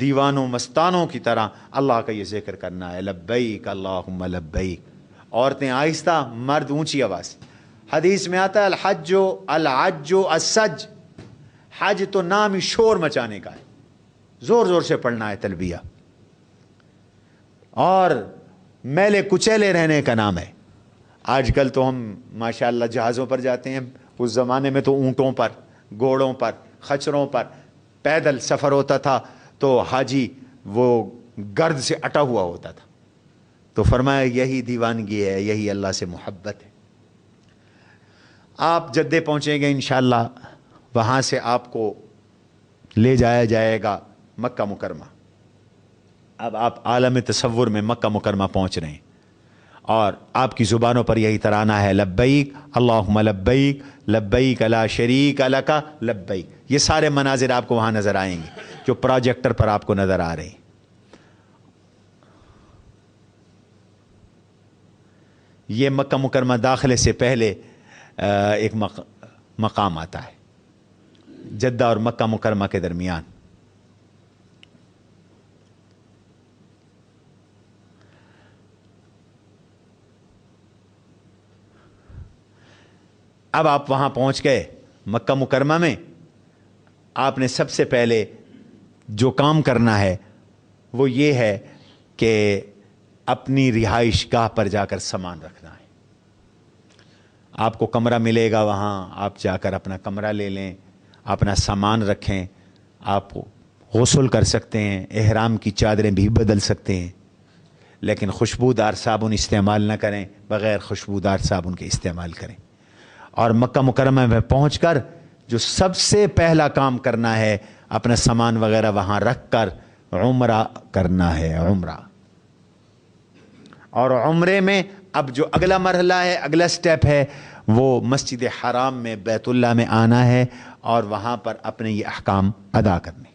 دیوانوں مستانوں کی طرح اللہ کا یہ ذکر کرنا ہے، لبیک اللہم لبیک. عورتیں آہستہ، مرد اونچی آواز. حدیث میں آتا ہے الحج العج السج، حج تو نام ہی شور مچانے کا ہے، زور زور سے پڑھنا ہے تلبیہ، اور میلے کچیلے رہنے کا نام ہے. آج کل تو ہم ماشاءاللہ جہازوں پر جاتے ہیں، اس زمانے میں تو اونٹوں پر، گھوڑوں پر، خچروں پر پیدل سفر ہوتا تھا تو حاجی وہ گرد سے اٹا ہوا ہوتا تھا، تو فرمایا یہی دیوانگی ہے، یہی اللہ سے محبت ہے۔ آپ جدے پہنچیں گے انشاءاللہ، وہاں سے آپ کو لے جایا جائے گا مکہ مکرمہ۔ اب آپ عالم تصور میں مکہ مکرمہ پہنچ رہے ہیں اور آپ کی زبانوں پر یہی ترانہ ہے، لبیک اللہم لبیک لبیک لا شریک لک لبیک۔ یہ سارے مناظر آپ کو وہاں نظر آئیں گے جو پروجیکٹر پر آپ کو نظر آ رہے ہیں۔ یہ مکہ مکرمہ داخلے سے پہلے ایک مقام آتا ہے جدہ اور مکہ مکرمہ کے درمیان۔ اب آپ وہاں پہنچ گئے مکہ مکرمہ میں، آپ نے سب سے پہلے جو کام کرنا ہے وہ یہ ہے کہ اپنی رہائش گاہ پر جا کر سامان رکھنا ہے۔ آپ کو کمرہ ملے گا وہاں، آپ جا کر اپنا کمرہ لے لیں، اپنا سامان رکھیں، آپ غسل کر سکتے ہیں، احرام کی چادریں بھی بدل سکتے ہیں، لیکن خوشبودار صابن استعمال نہ کریں، بغیر خوشبودار صابن کے استعمال کریں۔ اور مکہ مکرمہ میں پہنچ کر جو سب سے پہلا کام کرنا ہے، اپنا سامان وغیرہ وہاں رکھ کر عمرہ کرنا ہے، عمرہ۔ اور عمرے میں اب جو اگلا مرحلہ ہے، اگلا سٹیپ ہے، وہ مسجد حرام میں بیت اللہ میں آنا ہے اور وہاں پر اپنے یہ احکام ادا کرنے۔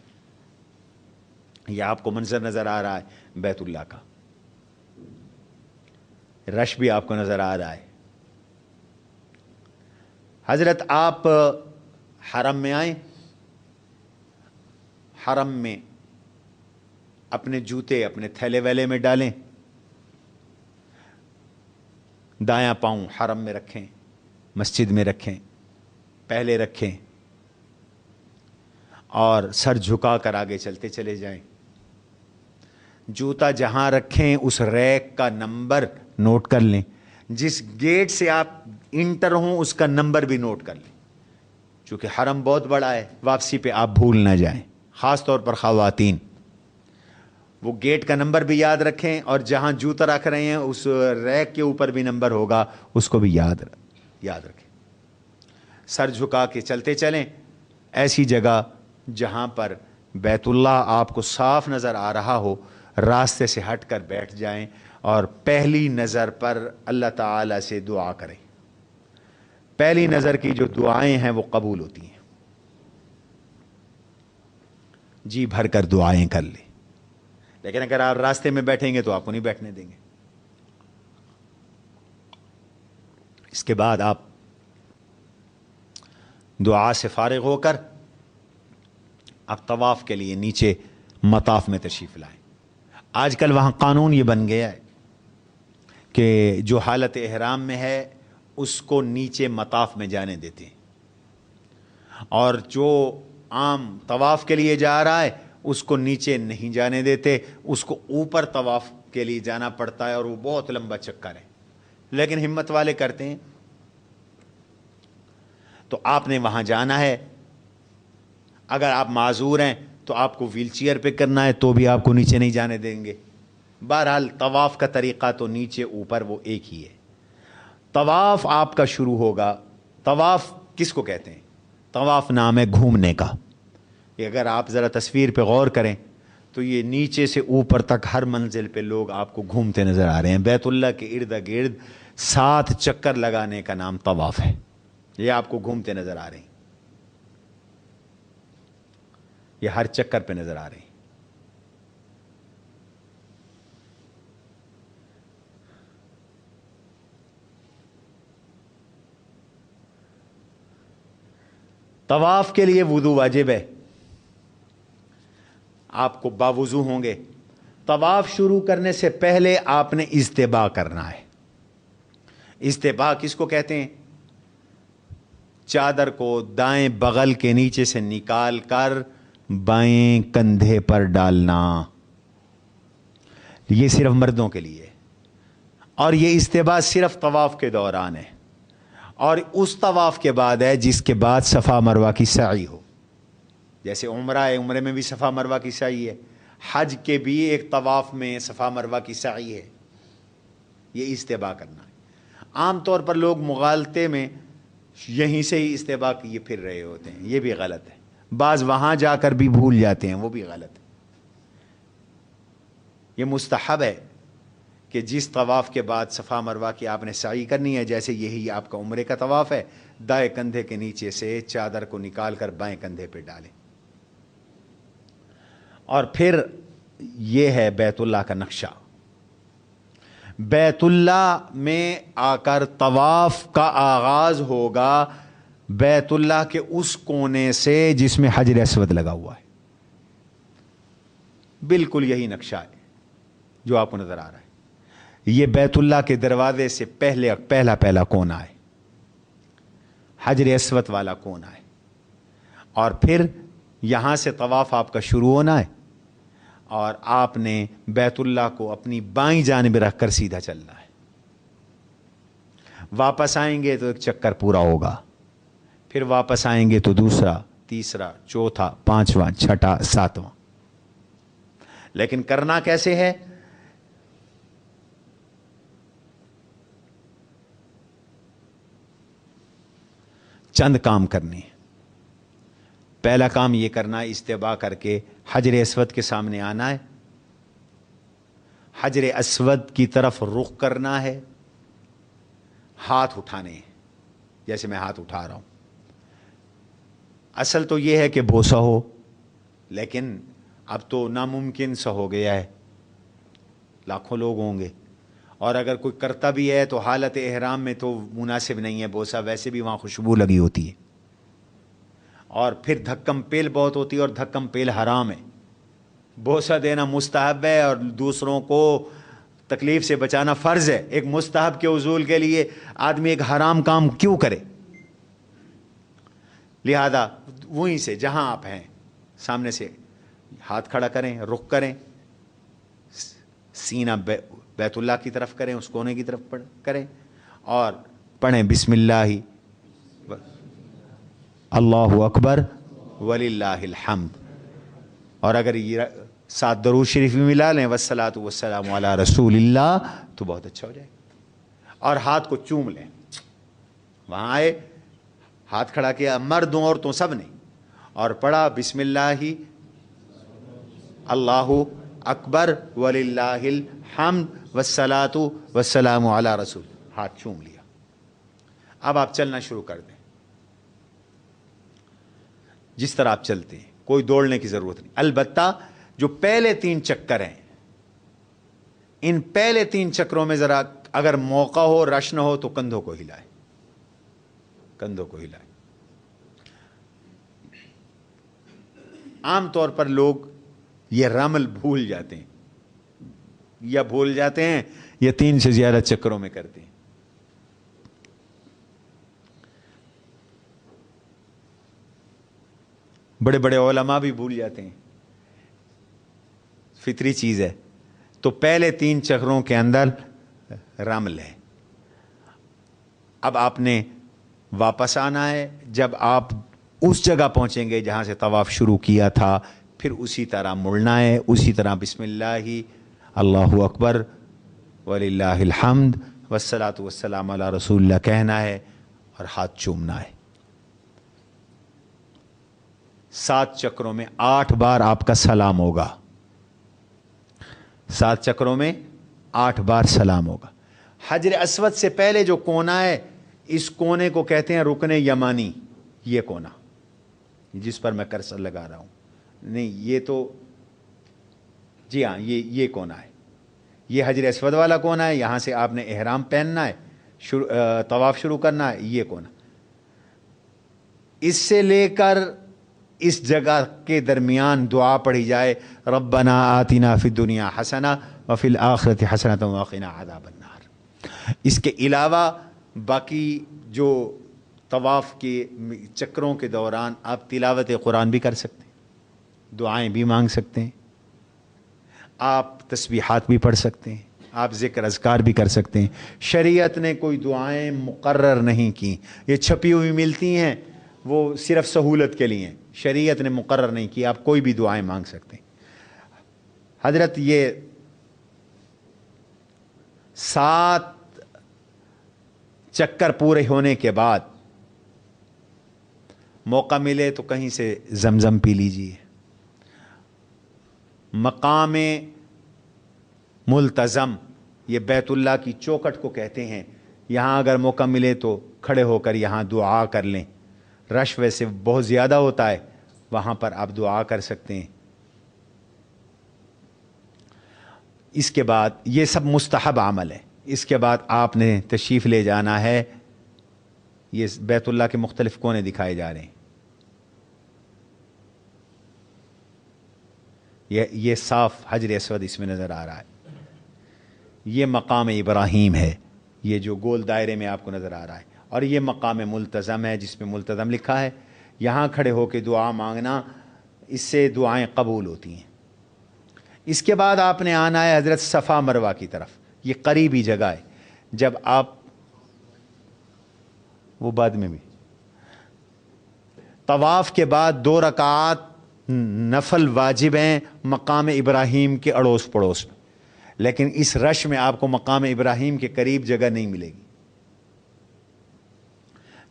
یہ آپ کو منظر نظر آ رہا ہے بیت اللہ کا، رش بھی آپ کو نظر آ رہا ہے۔ حضرت آپ حرم میں آئیں، حرم میں اپنے جوتے اپنے تھیلے ویلے میں ڈالیں، دایاں پاؤں حرم میں رکھیں، مسجد میں رکھیں، پہلے رکھیں اور سر جھکا کر آگے چلتے چلے جائیں۔ جوتا جہاں رکھیں اس ریک کا نمبر نوٹ کر لیں، جس گیٹ سے آپ انٹر ہوں اس کا نمبر بھی نوٹ کر لیں، چونکہ حرم بہت بڑا ہے، واپسی پہ آپ بھول نہ جائیں، خاص طور پر خواتین۔ وہ گیٹ کا نمبر بھی یاد رکھیں اور جہاں جوتا رکھ رہے ہیں اس ریک کے اوپر بھی نمبر ہوگا، اس کو بھی یاد رکھیں۔ سر جھکا کے چلتے چلیں، ایسی جگہ جہاں پر بیت اللہ آپ کو صاف نظر آ رہا ہو، راستے سے ہٹ کر بیٹھ جائیں اور پہلی نظر پر اللہ تعالی سے دعا کریں۔ پہلی نظر کی جو دعائیں ہیں وہ قبول ہوتی ہیں، جی بھر کر دعائیں کر لیں، لیکن اگر آپ راستے میں بیٹھیں گے تو آپ کو نہیں بیٹھنے دیں گے۔ اس کے بعد آپ دعا سے فارغ ہو کر اب طواف کے لیے نیچے مطاف میں تشریف لائیں۔ آج کل وہاں قانون یہ بن گیا ہے کہ جو حالت احرام میں ہے اس کو نیچے مطاف میں جانے دیتے ہیں، اور جو عام طواف کے لیے جا رہا ہے اس کو نیچے نہیں جانے دیتے، اس کو اوپر طواف کے لیے جانا پڑتا ہے اور وہ بہت لمبا چکر ہے، لیکن ہمت والے کرتے ہیں۔ تو آپ نے وہاں جانا ہے، اگر آپ معذور ہیں تو آپ کو ویل چیئر پہ کرنا ہے تو بھی آپ کو نیچے نہیں جانے دیں گے۔ بہرحال طواف کا طریقہ تو نیچے اوپر وہ ایک ہی ہے۔ طواف آپ کا شروع ہوگا، طواف کس کو کہتے ہیں؟ طواف نام ہے گھومنے کا۔ اگر آپ ذرا تصویر پہ غور کریں تو یہ نیچے سے اوپر تک ہر منزل پہ لوگ آپ کو گھومتے نظر آ رہے ہیں۔ بیت اللہ کے ارد گرد 7 چکر لگانے کا نام طواف ہے، یہ آپ کو گھومتے نظر آ رہے ہیں، یہ ہر چکر پہ نظر آ رہے ہیں۔ طواف کے لیے وضو واجب ہے، آپ کو باوضو ہوں گے۔ طواف شروع کرنے سے پہلے آپ نے اجتباء کرنا ہے۔ اجتباء کس کو کہتے ہیں؟ چادر کو دائیں بغل کے نیچے سے نکال کر بائیں کندھے پر ڈالنا، یہ صرف مردوں کے لیے، اور یہ اجتباء صرف طواف کے دوران ہے، اور اس طواف کے بعد ہے جس کے بعد صفا مروہ کی سعی ہو، جیسے عمرہ ہے، عمرے میں بھی صفا مروہ کی سعی ہے، حج کے بھی ایک طواف میں صفا مروہ کی سعی ہے، یہ استباء کرنا ہے۔ عام طور پر لوگ مغالطے میں یہیں سے ہی استباء کیے پھر رہے ہوتے ہیں، یہ بھی غلط ہے، بعض وہاں جا کر بھی بھول جاتے ہیں، وہ بھی غلط ہے۔ یہ مستحب ہے کہ جس طواف کے بعد صفا مروہ کی آپ نے سعی کرنی ہے، جیسے یہی آپ کا عمرے کا طواف ہے، دائیں کندھے کے نیچے سے چادر کو نکال کر بائیں کندھے پہ ڈالیں، اور پھر یہ ہے بیت اللہ کا نقشہ۔ بیت اللہ میں آ کر طواف کا آغاز ہوگا بیت اللہ کے اس کونے سے جس میں حجر اسود لگا ہوا ہے، بالکل یہی نقشہ ہے جو آپ کو نظر آ رہا ہے۔ یہ بیت اللہ کے دروازے سے پہلا کونا ہے، حجر اسود والا کونا ہے، اور پھر یہاں سے طواف آپ کا شروع ہونا ہے، اور آپ نے بیت اللہ کو اپنی بائیں جانب رکھ کر سیدھا چلنا ہے۔ واپس آئیں گے تو ایک چکر پورا ہوگا، پھر واپس آئیں گے تو دوسرا، تیسرا، چوتھا، پانچواں، چھٹا، ساتواں۔ لیکن کرنا کیسے ہے؟ چند کام کرنے ہیں۔ پہلا کام یہ کرنا ہے، استباء کر کے حجر اسود کے سامنے آنا ہے، حجر اسود کی طرف رخ کرنا ہے، ہاتھ اٹھانے ہیں جیسے میں ہاتھ اٹھا رہا ہوں۔ اصل تو یہ ہے کہ بوسہ ہو، لیکن اب تو ناممکن سا ہو گیا ہے، لاکھوں لوگ ہوں گے، اور اگر کوئی کرتا بھی ہے تو حالت احرام میں تو مناسب نہیں ہے بوسہ، ویسے بھی وہاں خوشبو لگی ہوتی ہے، اور پھر دھکم پیل بہت ہوتی ہے، اور دھکم پیل حرام ہے۔ بوسہ دینا مستحب ہے، اور دوسروں کو تکلیف سے بچانا فرض ہے۔ ایک مستحب کے حصول کے لیے آدمی ایک حرام کام کیوں کرے؟ لہذا وہیں سے جہاں آپ ہیں سامنے سے ہاتھ کھڑا کریں، رخ کریں، سینہ بیت اللہ کی طرف کریں، اس کونے کی طرف کریں، اور پڑھیں بسم اللہ اللہ اکبر وللہ الحمد، اور اگر یہ 7 درود شریف بھی ملا لیں والصلاۃ والسلام علی رسول اللہ تو بہت اچھا ہو جائے گا۔ اور ہاتھ کو چوم لیں، وہاں آئے، ہاتھ کھڑا کیا، مردوں عورتوں سب نے، اور پڑھا بسم اللہ اللہ اکبر وللہ الحمد والصلاۃ والسلام علی رسول، ہاتھ چوم لیا۔ اب آپ چلنا شروع کر دیں جس طرح آپ چلتے ہیں، کوئی دوڑنے کی ضرورت نہیں۔ البتہ جو پہلے 3 چکر ہیں، ان پہلے 3 چکروں میں ذرا اگر موقع ہو، رش نہ ہو، تو کندھوں کو ہلائے، کندھوں کو ہلائے۔ عام طور پر لوگ یہ رمل بھول جاتے ہیں، یا بھول جاتے ہیں یا 3 سے زیادہ چکروں میں کرتے ہیں۔ بڑے بڑے علماء بھی بھول جاتے ہیں، فطری چیز ہے۔ تو پہلے 3 چکروں کے اندر رمل ہے۔ اب آپ نے واپس آنا ہے، جب آپ اس جگہ پہنچیں گے جہاں سے طواف شروع کیا تھا، پھر اسی طرح مڑنا ہے، اسی طرح بسم اللہ اللہ اکبر وللہ الحمد والصلاۃ والسلام علی رسول اللہ کہنا ہے، اور ہاتھ چومنا ہے۔ 7 چکروں میں 8 بار آپ کا سلام ہوگا، 7 چکروں میں 8 بار سلام ہوگا۔ حجر اسود سے پہلے جو کونا ہے، اس کونے کو کہتے ہیں رکن یمانی، یہ کونا جس پر میں کرسر لگا رہا ہوں، نہیں یہ تو جی ہاں یہ کونا ہے، یہ حجر اسود والا کونا ہے، یہاں سے آپ نے احرام پہننا ہے، طواف شروع کرنا ہے، یہ کونا۔ اس سے لے کر اس جگہ کے درمیان دعا پڑھی جائے، ربنا آتنا فی الدنیا حسنہ وفی الآخرۃ حسنۃ وقنا عذاب النار۔ اس کے علاوہ باقی جو طواف کے چکروں کے دوران آپ تلاوت قرآن بھی کر سکتے ہیں، دعائیں بھی مانگ سکتے ہیں، آپ تسبیحات بھی پڑھ سکتے ہیں، آپ ذکر اذکار بھی کر سکتے ہیں۔ شریعت نے کوئی دعائیں مقرر نہیں کی، یہ چھپی ہوئی ملتی ہیں، وہ صرف سہولت کے لیے ہیں، شریعت نے مقرر نہیں کیا، آپ کوئی بھی دعائیں مانگ سکتے ہیں۔ حضرت یہ 7 چکر پورے ہونے کے بعد موقع ملے تو کہیں سے زمزم پی لیجیے۔ مقام ملتزم، یہ بیت اللہ کی چوکٹ کو کہتے ہیں، یہاں اگر موقع ملے تو کھڑے ہو کر یہاں دعا کر لیں۔ رش ویسے بہت زیادہ ہوتا ہے، وہاں پر آپ دعا کر سکتے ہیں۔ اس کے بعد یہ سب مستحب عمل ہے۔ اس کے بعد آپ نے تشریف لے جانا ہے، یہ بیت اللہ کے مختلف کونے دکھائے جا رہے ہیں۔ یہ صاف حجر اسود اس میں نظر آ رہا ہے، یہ مقام ابراہیم ہے، یہ جو گول دائرے میں آپ کو نظر آ رہا ہے، اور یہ مقام ملتزم ہے جس میں ملتزم لکھا ہے۔ یہاں کھڑے ہو کے دعا مانگنا، اس سے دعائیں قبول ہوتی ہیں۔ اس کے بعد آپ نے آنا ہے حضرت صفا مروہ کی طرف، یہ قریبی جگہ ہے۔ جب آپ وہ بعد میں بھی طواف کے بعد 2 رکعات نفل واجب ہیں مقام ابراہیم کے اڑوس پڑوس میں، لیکن اس رش میں آپ کو مقام ابراہیم کے قریب جگہ نہیں ملے گی۔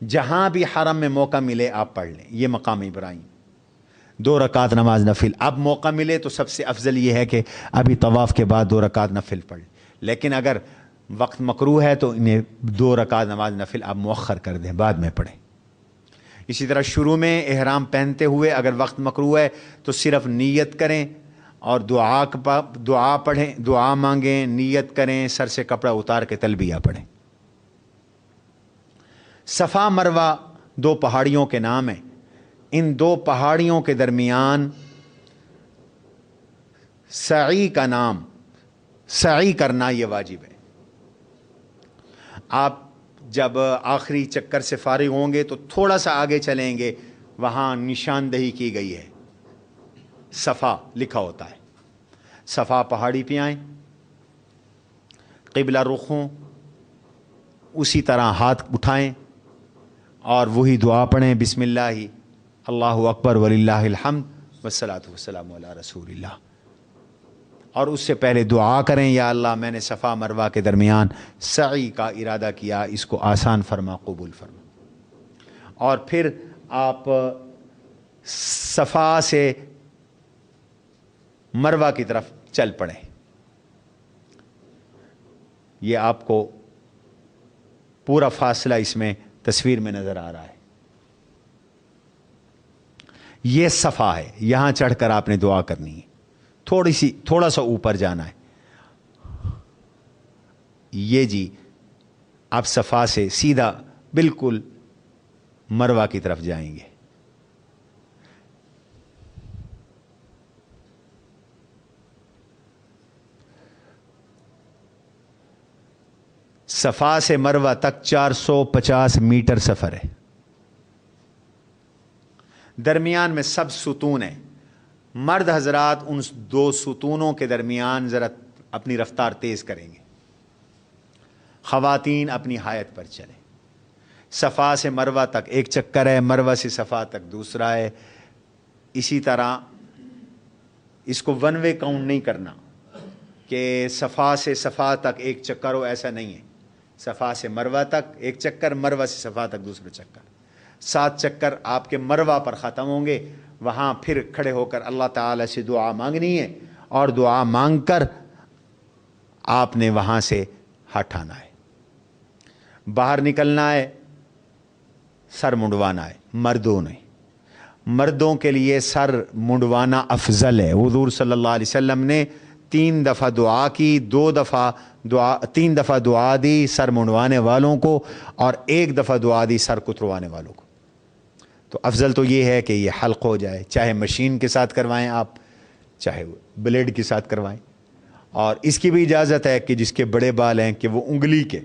جہاں بھی حرم میں موقع ملے آپ پڑھ لیں، یہ مقام ابراہیم 2 رکعت نماز نفل۔ اب موقع ملے تو سب سے افضل یہ ہے کہ ابھی طواف کے بعد 2 رکعت نفل پڑھ لیں، لیکن اگر وقت مکروہ ہے تو انہیں 2 رکعت نماز نفل آپ مؤخر کر دیں، بعد میں پڑھیں۔ اسی طرح شروع میں احرام پہنتے ہوئے اگر وقت مکروہ ہے تو صرف نیت کریں اور دعا پڑھیں، دعا مانگیں، نیت کریں، سر سے کپڑا اتار کے تلبیہ پڑھیں۔ صفا مروہ 2 پہاڑیوں کے نام ہیں۔ ان 2 پہاڑیوں کے درمیان سعی کا نام، سعی کرنا یہ واجب ہے۔ آپ جب آخری چکر سے فارغ ہوں گے تو تھوڑا سا آگے چلیں گے، وہاں نشاندہی کی گئی ہے، صفا لکھا ہوتا ہے۔ صفا پہاڑی پہ آئیں، قبلہ رخ ہوں، اسی طرح ہاتھ اٹھائیں اور وہی دعا پڑھیں، بسم اللہ اللہ اکبر وللہ الحمد والصلاۃ والسلام علی رسول اللہ، اور اس سے پہلے دعا کریں، یا اللہ میں نے صفا مروہ کے درمیان سعی کا ارادہ کیا، اس کو آسان فرما، قبول فرما۔ اور پھر آپ صفا سے مروہ کی طرف چل پڑیں۔ یہ آپ کو پورا فاصلہ اس میں تصویر میں نظر آ رہا ہے۔ یہ صفا ہے، یہاں چڑھ کر آپ نے دعا کرنی ہے، تھوڑا سا اوپر جانا ہے۔ یہ جی آپ صفا سے سیدھا بالکل مروہ کی طرف جائیں گے۔ صفا سے مروہ تک 450 میٹر سفر ہے۔ درمیان میں سب ستون ہیں۔ مرد حضرات ان 2 ستونوں کے درمیان ذرا اپنی رفتار تیز کریں گے، خواتین اپنی حایت پر چلیں۔ صفا سے مروہ تک 1 چکر ہے، مروہ سے صفا تک دوسرا ہے۔ اسی طرح اس کو 1 وے کاؤنٹ نہیں کرنا کہ صفا سے صفا تک 1 چکر ہو، ایسا نہیں ہے۔ صفا سے مروہ تک 1 چکر، مروہ سے صفا تک دوسرا چکر، 7 چکر آپ کے مروہ پر ختم ہوں گے۔ وہاں پھر کھڑے ہو کر اللہ تعالی سے دعا مانگنی ہے، اور دعا مانگ کر آپ نے وہاں سے ہٹ آنا ہے، باہر نکلنا ہے، سر منڈوانا ہے۔ مردوں کے لیے سر منڈوانا افضل ہے۔ حضور صلی اللہ علیہ وسلم نے 3 دفعہ دعا کی، 3 دفعہ دعا دی سر منڈوانے والوں کو، اور 1 دفعہ دعا دی سر کتروانے والوں کو۔ تو افضل تو یہ ہے کہ یہ حلق ہو جائے، چاہے مشین کے ساتھ کروائیں آپ، چاہے بلیڈ کے ساتھ کروائیں۔ اور اس کی بھی اجازت ہے کہ جس کے بڑے بال ہیں کہ وہ انگلی کے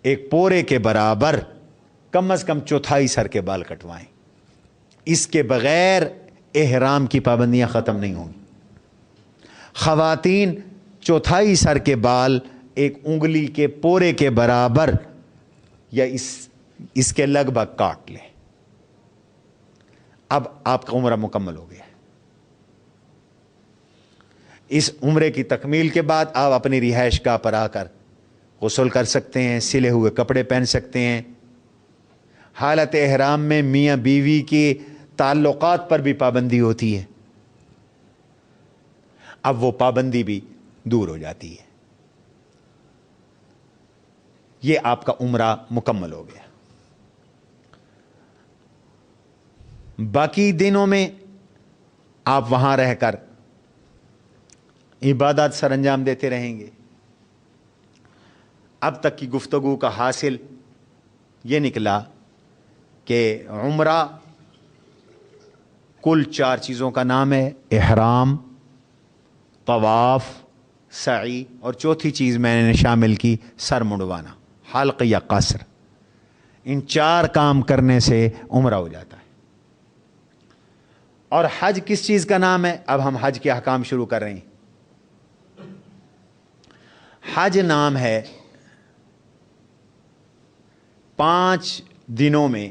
1 پورے کے برابر کم از کم 1/4 سر کے بال کٹوائیں۔ اس کے بغیر احرام کی پابندیاں ختم نہیں ہوں گی۔ خواتین 1/4 سر کے بال 1 انگلی کے پورے کے برابر یا اس اس کے لگ بھگ کاٹ لیں. اب آپ کا عمرہ مکمل ہو گیا. اس عمرے کی تکمیل کے بعد آپ اپنی رہائش گاہ پر آ کر غسل کر سکتے ہیں, سلے ہوئے کپڑے پہن سکتے ہیں. حالت احرام میں میاں بیوی کے تعلقات پر بھی پابندی ہوتی ہے, اب وہ پابندی بھی دور ہو جاتی ہے. یہ آپ کا عمرہ مکمل ہو گیا. باقی دنوں میں آپ وہاں رہ کر عبادات سر انجام دیتے رہیں گے. اب تک کی گفتگو کا حاصل یہ نکلا کہ عمرہ کل 4 چیزوں کا نام ہے: احرام, طواف, سعی, اور چوتھی چیز میں نے شامل کی سر منڈوانا, حلق یا قصر. ان 4 کام کرنے سے عمرہ ہو جاتا ہے. اور حج کس چیز کا نام ہے؟ اب ہم حج کے احکام شروع کر رہے ہیں. حج نام ہے 5 دنوں میں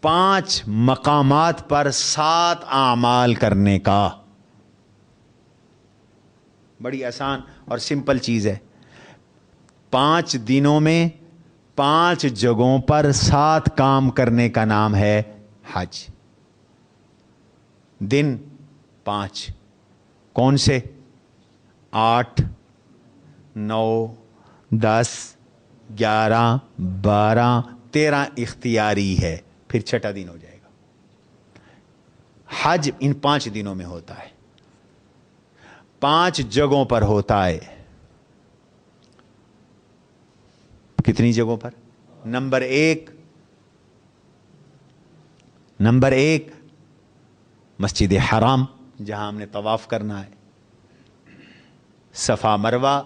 5 مقامات پر 7 اعمال کرنے کا. بڑی آسان اور سمپل چیز ہے. 5 دنوں میں 5 جگہوں پر 7 کام کرنے کا نام ہے حج. دن 5 کون سے؟ 8, 9, 10, 11, 12, 13 اختیاری ہے, پھر 6ٹھا دن ہو جائے گا. حج ان 5 دنوں میں ہوتا ہے, 5 جگہوں پر ہوتا ہے. کتنی جگہوں پر؟ نمبر ایک مسجد حرام جہاں ہم نے طواف کرنا ہے, صفا مروہ,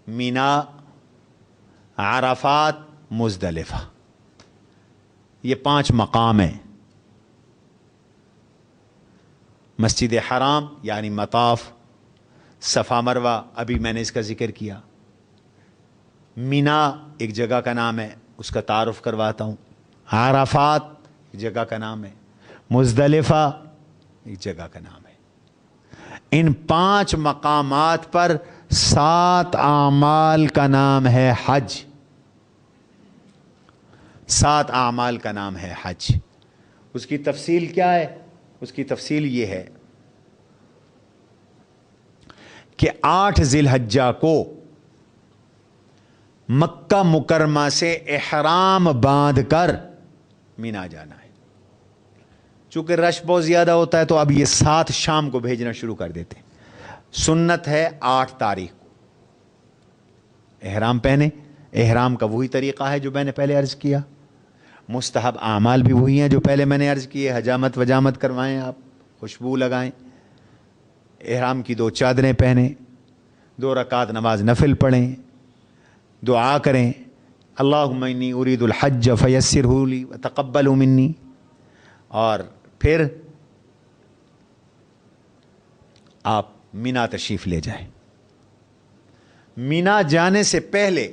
مینا, عرفات, مزدلفہ. یہ 5 مقام ہیں. مسجد حرام یعنی مطاف, صفا مروہ ابھی میں نے اس کا ذکر کیا, مینا ایک جگہ کا نام ہے, اس کا تعارف کرواتا ہوں, عرفات ایک جگہ کا نام ہے, مزدلفہ ایک جگہ کا نام ہے. ان 5 مقامات پر 7 اعمال کا نام ہے حج. 7 اعمال کا نام ہے حج. اس کی تفصیل کیا ہے؟ اس کی تفصیل یہ ہے کہ 8 ذی الحجہ کو مکہ مکرمہ سے احرام باندھ کر مینا جانا ہے. چونکہ رش بہت زیادہ ہوتا ہے تو اب یہ 7 شام کو بھیجنا شروع کر دیتے ہیں. سنت ہے 8 تاریخ کو احرام پہنے. احرام کا وہی طریقہ ہے جو میں نے پہلے عرض کیا. مستحب اعمال بھی وہی ہیں جو پہلے میں نے عرض کیے. حجامت وجامت کروائیں, آپ خوشبو لگائیں, احرام کی 2 چادریں پہنیں, 2 رکعت نماز نفل پڑھیں, دعا کریں, اللہم انی ارید الحج فیسرہ لی وتقبل منی, اور پھر آپ مینا تشریف لے جائیں. مینا جانے سے پہلے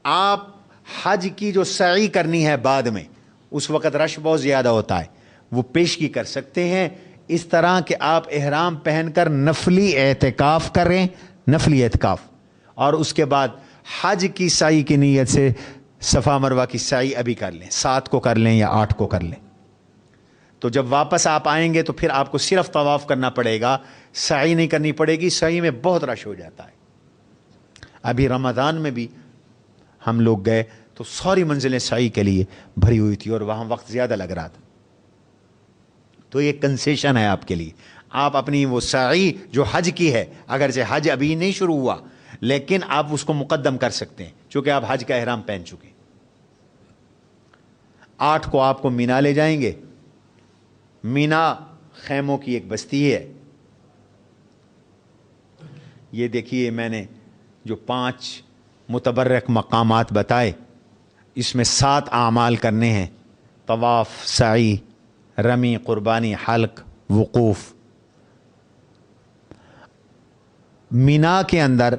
آپ حج کی جو سعی کرنی ہے بعد میں, اس وقت رش بہت زیادہ ہوتا ہے, وہ پیشگی کر سکتے ہیں اس طرح کہ آپ احرام پہن کر نفلی اعتکاف کریں, نفلی اعتکاف, اور اس کے بعد حج کی سعی کی نیت سے صفا مروہ کی سعی ابھی کر لیں, 7 کو کر لیں یا 8 کو کر لیں. تو جب واپس آپ آئیں گے تو پھر آپ کو صرف طواف کرنا پڑے گا, سعی نہیں کرنی پڑے گی. سعی میں بہت رش ہو جاتا ہے. ابھی رمضان میں بھی ہم لوگ گئے تو ساری منزلیں سعی کے لیے بھری ہوئی تھی اور وہاں وقت زیادہ لگ رہا تھا. تو یہ کنسیشن ہے آپ کے لیے. آپ اپنی وہ سعی جو حج کی ہے, اگرچہ حج ابھی نہیں شروع ہوا لیکن آپ اس کو مقدم کر سکتے ہیں چونکہ آپ حج کا احرام پہن چکے. 8 کو آپ کو مینا لے جائیں گے. مینا خیموں کی ایک بستی ہے. یہ دیکھیے میں نے جو 5 متبرک مقامات بتائے, اس میں 7 اعمال کرنے ہیں: طواف, سعی, رمی, قربانی, حلق, وقوف. مینا کے اندر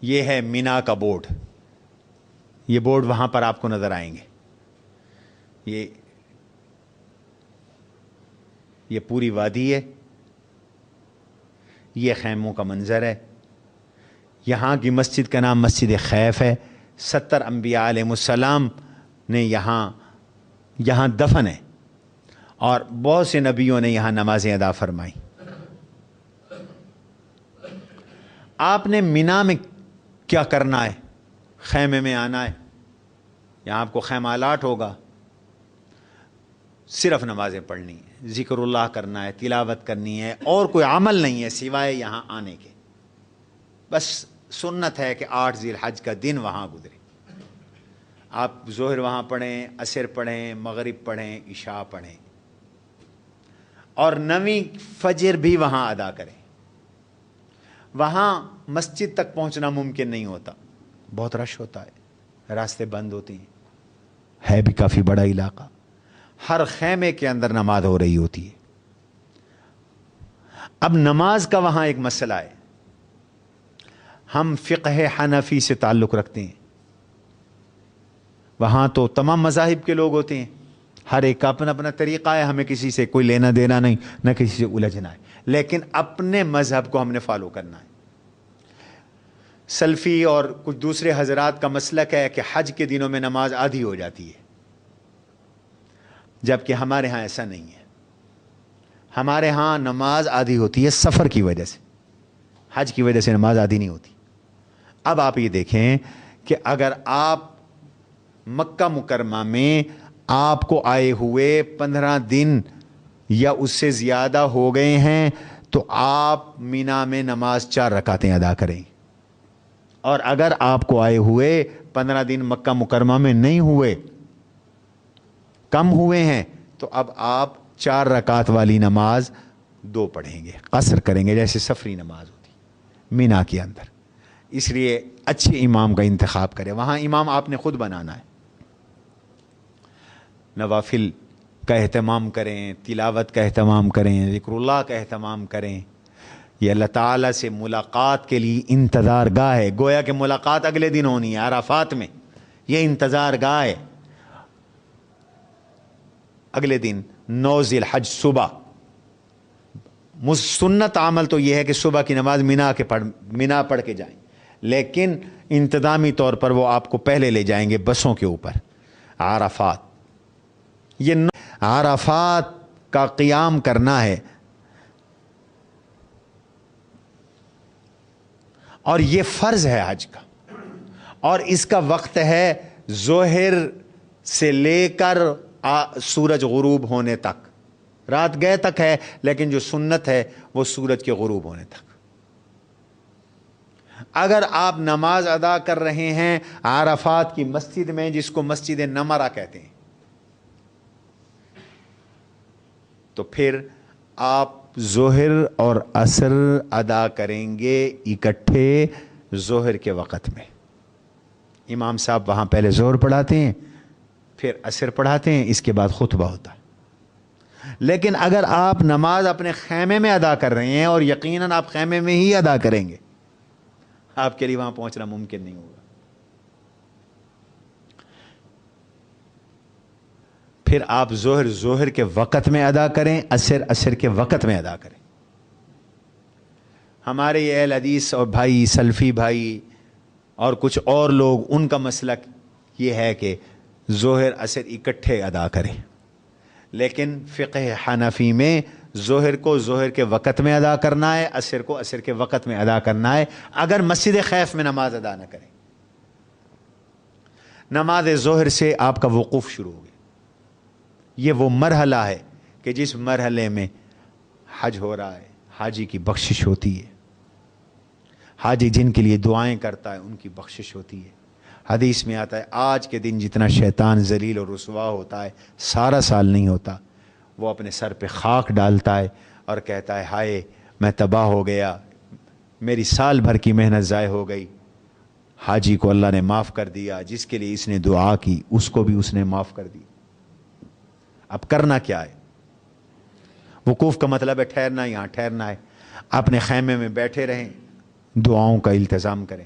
یہ ہے مینا کا بورڈ. یہ بورڈ وہاں پر آپ کو نظر آئیں گے. یہ پوری وادی ہے. یہ خیموں کا منظر ہے. یہاں کی مسجد کا نام مسجد خیف ہے. 70 انبیاء علیہ السلام نے یہاں دفن ہے اور بہت سے نبیوں نے یہاں نمازیں ادا فرمائی. آپ نے مینا میں کیا کرنا ہے؟ خیمے میں آنا ہے. یہاں آپ کو خیمہ الاٹ ہوگا. صرف نمازیں پڑھنی ہے, ذکر اللہ کرنا ہے, تلاوت کرنی ہے, اور کوئی عمل نہیں ہے سوائے یہاں آنے کے. بس سنت ہے کہ 8 ذی الحج کا دن وہاں گزرے. آپ ظہر وہاں پڑھیں, عصر پڑھیں, مغرب پڑھیں, عشاء پڑھیں, اور 9ویں فجر بھی وہاں ادا کریں. وہاں مسجد تک پہنچنا ممکن نہیں ہوتا, بہت رش ہوتا ہے, راستے بند ہوتے ہیں, ہے بھی کافی بڑا علاقہ. ہر خیمے کے اندر نماز ہو رہی ہوتی ہے. اب نماز کا وہاں ایک مسئلہ ہے. ہم فقہ حنفی سے تعلق رکھتے ہیں. وہاں تو تمام مذاہب کے لوگ ہوتے ہیں, ہر ایک کا اپنا اپنا طریقہ ہے, ہمیں کسی سے کوئی لینا دینا نہیں, نہ کسی سے الجھنا ہے, لیکن اپنے مذہب کو ہم نے فالو کرنا ہے. سلفی اور کچھ دوسرے حضرات کا مسلک ہے کہ حج کے دنوں میں نماز آدھی ہو جاتی ہے, جبکہ ہمارے ہاں ایسا نہیں ہے. ہمارے ہاں نماز آدھی ہوتی ہے سفر کی وجہ سے, حج کی وجہ سے نماز آدھی نہیں ہوتی. اب آپ یہ دیکھیں کہ اگر آپ مکہ مکرمہ میں آپ کو آئے ہوئے 15 دن یا اس سے زیادہ ہو گئے ہیں, تو آپ مینا میں نماز 4 رکعتیں ادا کریں. اور اگر آپ کو آئے ہوئے 15 دن مکہ مکرمہ میں نہیں ہوئے, کم ہوئے ہیں, تو اب آپ 4 رکعت والی نماز 2 پڑھیں گے, قصر کریں گے, جیسے سفری نماز ہوتی مینا کے اندر. اس لیے اچھے امام کا انتخاب کریں. وہاں امام آپ نے خود بنانا ہے. نوافل کا اہتمام کریں, تلاوت کا اہتمام کریں, ذکر اللہ کا اہتمام کریں. یہ اللہ تعالیٰ سے ملاقات کے لیے انتظار گاہ ہے. گویا کہ ملاقات اگلے دن ہونی ہے عرفات میں. یہ انتظار گاہ ہے. اگلے دن 9 ذی الحج صبح. سنت عمل تو یہ ہے کہ صبح کی نماز مینا پڑھ کے جائیں, لیکن انتظامی طور پر وہ آپ کو پہلے لے جائیں گے بسوں کے اوپر عرفات. یہ عرفات کا قیام کرنا ہے, اور یہ فرض ہے حج کا, اور اس کا وقت ہے ظہر سے لے کر سورج غروب ہونے تک. رات گئے تک ہے, لیکن جو سنت ہے وہ سورج کے غروب ہونے تک. اگر آپ نماز ادا کر رہے ہیں عرفات کی مسجد میں, جس کو مسجد نمرہ کہتے ہیں, تو پھر آپ ظہر اور عصر ادا کریں گے اکٹھے ظہر کے وقت میں. امام صاحب وہاں پہلے ظہر پڑھاتے ہیں, پھر عصر پڑھاتے ہیں, اس کے بعد خطبہ ہوتا ہے. لیکن اگر آپ نماز اپنے خیمے میں ادا کر رہے ہیں, اور یقیناً آپ خیمے میں ہی ادا کریں گے, آپ کے لیے وہاں پہنچنا ممکن نہیں ہوگا. پھر آپ ظہر کے وقت میں ادا کریں, عصر کے وقت میں ادا کریں. ہمارے یہ اہل حدیث اور بھائی, سلفی بھائی اور کچھ اور لوگ, ان کا مسلک یہ ہے کہ ظہر عصر اکٹھے ادا کریں. لیکن فقہ حنفی میں ظہر کو ظہر کے وقت میں ادا کرنا ہے, عصر کو عصر کے وقت میں ادا کرنا ہے, اگر مسجد خیف میں نماز ادا نہ کریں. نماز ظہر سے آپ کا وقوف شروع ہو گیا. یہ وہ مرحلہ ہے کہ جس مرحلے میں حج ہو رہا ہے, حاجی کی بخشش ہوتی ہے. حاجی جن کے لیے دعائیں کرتا ہے ان کی بخشش ہوتی ہے. حدیث میں آتا ہے آج کے دن جتنا شیطان ذلیل اور رسوا ہوتا ہے سارا سال نہیں ہوتا. وہ اپنے سر پہ خاک ڈالتا ہے اور کہتا ہے ہائے میں تباہ ہو گیا, میری سال بھر کی محنت ضائع ہو گئی. حاجی کو اللہ نے معاف کر دیا, جس کے لیے اس نے دعا کی اس کو بھی اس نے معاف کر دی. اب کرنا کیا ہے؟ وقوف کا مطلب ہے ٹھہرنا. یہاں ٹھہرنا ہے, اپنے خیمے میں بیٹھے رہیں, دعاؤں کا التزام کریں,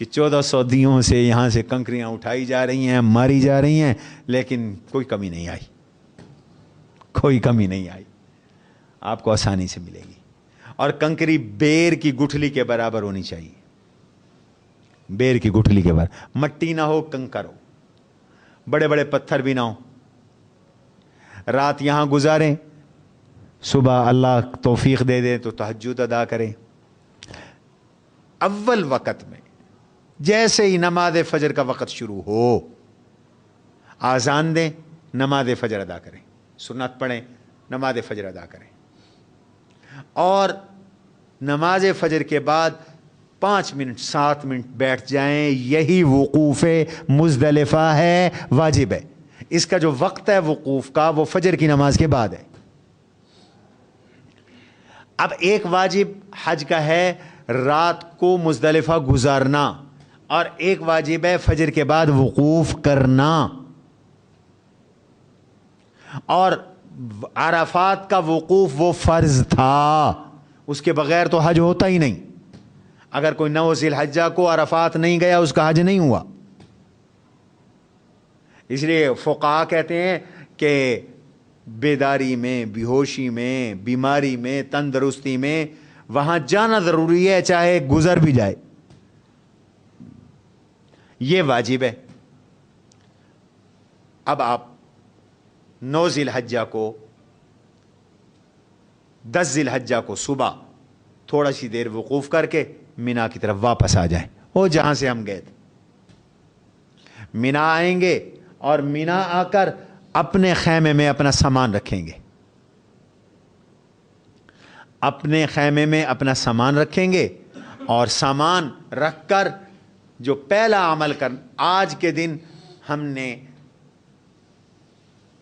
کہ 1400 دیوں سے یہاں سے کنکریاں اٹھائی جا رہی ہیں, ماری جا رہی ہیں, لیکن کوئی کمی نہیں آئی, کوئی کمی نہیں آئی. آپ کو آسانی سے ملے گی. اور کنکری بیر کی گٹھلی کے برابر ہونی چاہیے, بیر کی گٹھلی کے برابر. مٹی نہ ہو, کنکر ہو, بڑے بڑے پتھر بھی نہ ہو. رات یہاں گزاریں, صبح اللہ توفیق دے دے تو تہجد ادا کریں. اول وقت میں جیسے ہی نماز فجر کا وقت شروع ہو, آذان دیں, نماز فجر ادا کریں, سنت پڑھیں, نماز فجر ادا کریں. اور نماز فجر کے بعد 5 منٹ 7 منٹ بیٹھ جائیں. یہی وقوف مزدلفہ ہے, واجب ہے. اس کا جو وقت ہے وقوف کا وہ فجر کی نماز کے بعد ہے. اب ایک واجب حج کا ہے رات کو مزدلفہ گزارنا, اور ایک واجب ہے فجر کے بعد وقوف کرنا. اور عرفات کا وقوف وہ فرض تھا, اس کے بغیر تو حج ہوتا ہی نہیں. اگر کوئی 9 ذی الحجہ کو عرفات نہیں گیا اس کا حج نہیں ہوا. اس لیے فقہا کہتے ہیں کہ بیداری میں, بیہوشی میں, بیماری میں, تندرستی میں وہاں جانا ضروری ہے, چاہے گزر بھی جائے. یہ واجب ہے. اب آپ 9 ذی الحجہ کو, 10 ذی الحجہ کو صبح تھوڑا سی دیر وقوف کر کے مینا کی طرف واپس آ جائیں, وہ جہاں سے ہم گئے تھے. مینا آئیں گے اور مینا آ کر اپنے خیمے میں اپنا سامان رکھیں گے, اپنے خیمے میں اپنا سامان رکھیں گے. اور سامان رکھ کر جو پہلا عمل آج کے دن ہم نے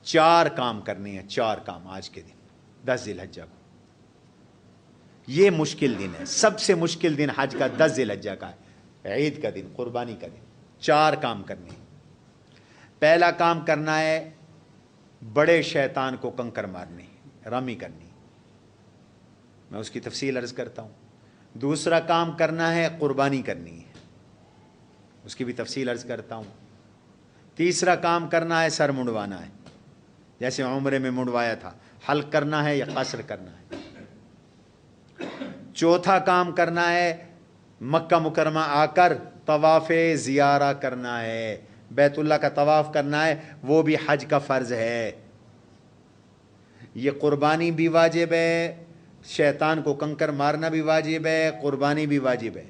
4 کام کرنے ہیں, 4 کام آج کے دن 10 ذی الحجہ کو. یہ مشکل دن ہے, سب سے مشکل دن حج کا 10 ذی الحجہ کا ہے, عید کا دن, قربانی کا دن. 4 کام کرنے ہیں. پہلا کام کرنا ہے بڑے شیطان کو کنکر مارنی, رمی کرنی, میں اس کی تفصیل عرض کرتا ہوں. دوسرا کام کرنا ہے قربانی کرنی ہے, اس کی بھی تفصیل عرض کرتا ہوں. تیسرا کام کرنا ہے سر منڈوانا ہے, جیسے عمرے میں منڈوایا تھا. حلق کرنا ہے یا قصر کرنا ہے. چوتھا کام کرنا ہے مکہ مکرمہ آ کر طواف زیارہ کرنا ہے, بیت اللہ کا طواف کرنا ہے, وہ بھی حج کا فرض ہے. یہ قربانی بھی واجب ہے, شیطان کو کنکر مارنا بھی واجب ہے, قربانی بھی واجب ہے,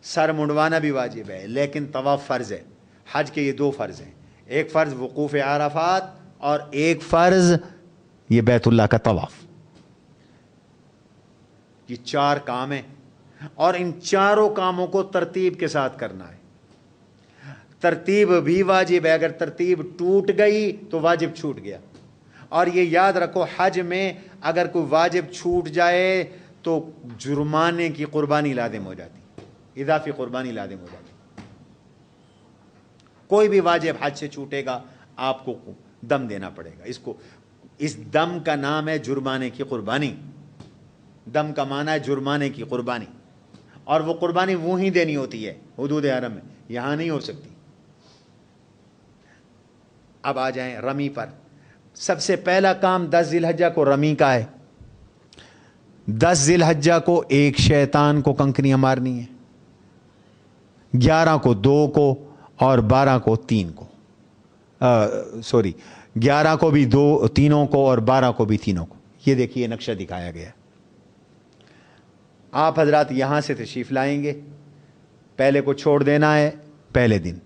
سر منڈوانا بھی واجب ہے, لیکن طواف فرض ہے. حج کے یہ 2 فرض ہیں, ایک فرض وقوف عرفات اور ایک فرض یہ بیت اللہ کا طواف. یہ 4 کام ہیں, اور ان چاروں کاموں کو ترتیب کے ساتھ کرنا ہے. ترتیب بھی واجب ہے, اگر ترتیب ٹوٹ گئی تو واجب چھوٹ گیا. اور یہ یاد رکھو حج میں اگر کوئی واجب چھوٹ جائے تو جرمانے کی قربانی لازم ہو جاتی, اضافی قربانی لازم ہو جاتی. کوئی بھی واجب حج سے چھوٹے گا آپ کو دم دینا پڑے گا. اس دم کا نام ہے جرمانے کی قربانی. دم کا معنی ہے جرمانے کی قربانی, اور وہ قربانی وہیں دینی ہوتی ہے حدود حرم میں, یہاں نہیں ہو سکتی. اب آ جائیں رمی پر. سب سے پہلا کام 10 ذی الحجہ کو رمی کا ہے. 10 ذی الحجہ کو ایک شیطان کو کنکریاں مارنی ہیں, 11 کو 2 کو اور 12 کو 3 کو, 11 کو بھی 2 3 کو اور 12 کو بھی 3 کو. یہ دیکھیے نقشہ دکھایا گیا. آپ حضرات یہاں سے تشریف لائیں گے, پہلے کو چھوڑ دینا ہے پہلے دن,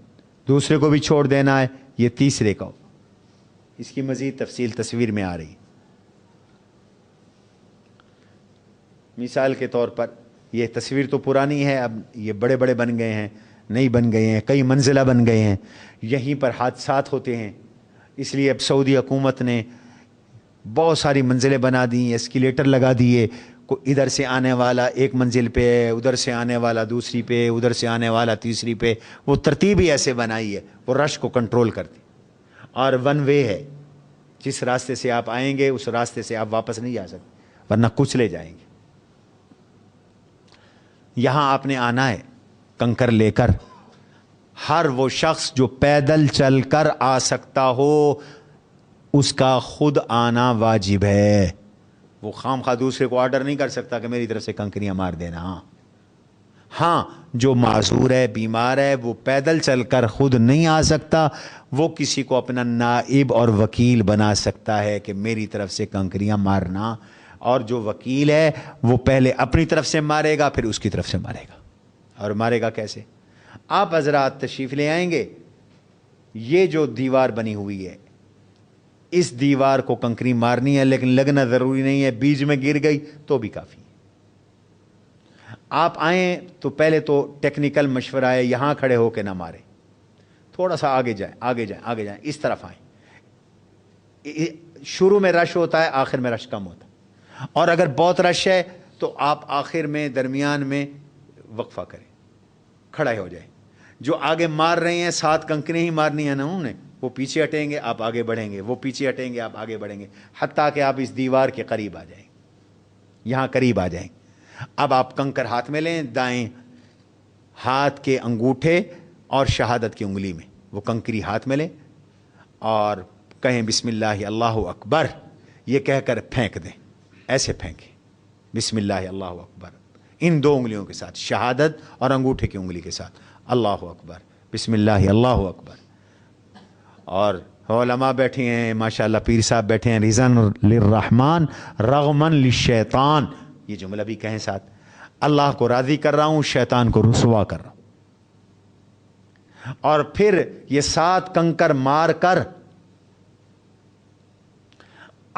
دوسرے کو بھی چھوڑ دینا ہے, یہ تیسرے کا. اس کی مزید تفصیل تصویر میں آ رہی. مثال کے طور پر یہ تصویر تو پرانی ہے, اب یہ بڑے بڑے بن گئے ہیں, نئی بن گئے ہیں, کئی منزلہ بن گئے ہیں. یہیں پر حادثات ہوتے ہیں, اس لیے اب سعودی حکومت نے بہت ساری منزلیں بنا دی, ایسکیلیٹر لگا دیے. کو ادھر سے آنے والا ایک منزل پہ, ادھر سے آنے والا دوسری پہ, ادھر سے آنے والا تیسری پہ. وہ ترتیب ہی ایسے بنائی ہے, وہ رش کو کنٹرول کرتی. اور 1 وے ہے, جس راستے سے آپ آئیں گے اس راستے سے آپ واپس نہیں جا سکتے, ورنہ کچلے جائیں گے. یہاں آپ نے آنا ہے کنکر لے کر, ہر وہ شخص جو پیدل چل کر آ سکتا ہو اس کا خود آنا واجب ہے. وہ خام خواہ دوسرے کو آرڈر نہیں کر سکتا کہ میری طرف سے کنکریاں مار دینا. ہاں جو معذور ہے, بیمار ہے, وہ پیدل چل کر خود نہیں آ سکتا, وہ کسی کو اپنا نائب اور وکیل بنا سکتا ہے کہ میری طرف سے کنکریاں مارنا. اور جو وکیل ہے وہ پہلے اپنی طرف سے مارے گا, پھر اس کی طرف سے مارے گا. اور مارے گا کیسے؟ آپ حضرات تشریف لے آئیں گے. یہ جو دیوار بنی ہوئی ہے, اس دیوار کو کنکری مارنی ہے, لیکن لگنا ضروری نہیں ہے. بیچ میں گر گئی تو بھی کافی ہے. آپ آئیں تو پہلے تو ٹیکنیکل مشورہ ہے, یہاں کھڑے ہو کے نہ مارے, تھوڑا سا آگے جائیں, آگے جائیں, آگے جائیں, اس طرف آئیں. شروع میں رش ہوتا ہے, آخر میں رش کم ہوتا ہے. اور اگر بہت رش ہے تو آپ آخر میں درمیان میں وقفہ کریں, کھڑے ہو جائیں. جو آگے مار رہے ہیں ساتھ کنکریاں ہی مارنی ہیں نا انہوں نے, وہ پیچھے ہٹیں گے, آپ آگے بڑھیں گے, وہ پیچھے ہٹیں گے, آپ آگے بڑھیں گے, حتیٰ کہ آپ اس دیوار کے قریب آ جائیں, یہاں قریب آ جائیں. اب آپ کنکر ہاتھ میں لیں, دائیں ہاتھ کے انگوٹھے اور شہادت کی انگلی میں وہ کنکری ہاتھ میں لیں اور کہیں بسم اللہ اللہ اکبر, یہ کہہ کر پھینک دیں. ایسے پھینکیں بسم اللہ اللہ اکبر, ان دو انگلیوں کے ساتھ, شہادت اور انگوٹھے کی انگلی کے ساتھ, اللہ اکبر, بسم اللہ اللہ اکبر. اور علماء بیٹھے ہیں ماشاءاللہ, پیر صاحب بیٹھے ہیں, رضان للرحمن رغمن للشیطان, یہ جملہ بھی کہیں ساتھ, اللہ کو راضی کر رہا ہوں, شیطان کو رسوا کر رہا ہوں. اور پھر یہ 7 کنکر مار کر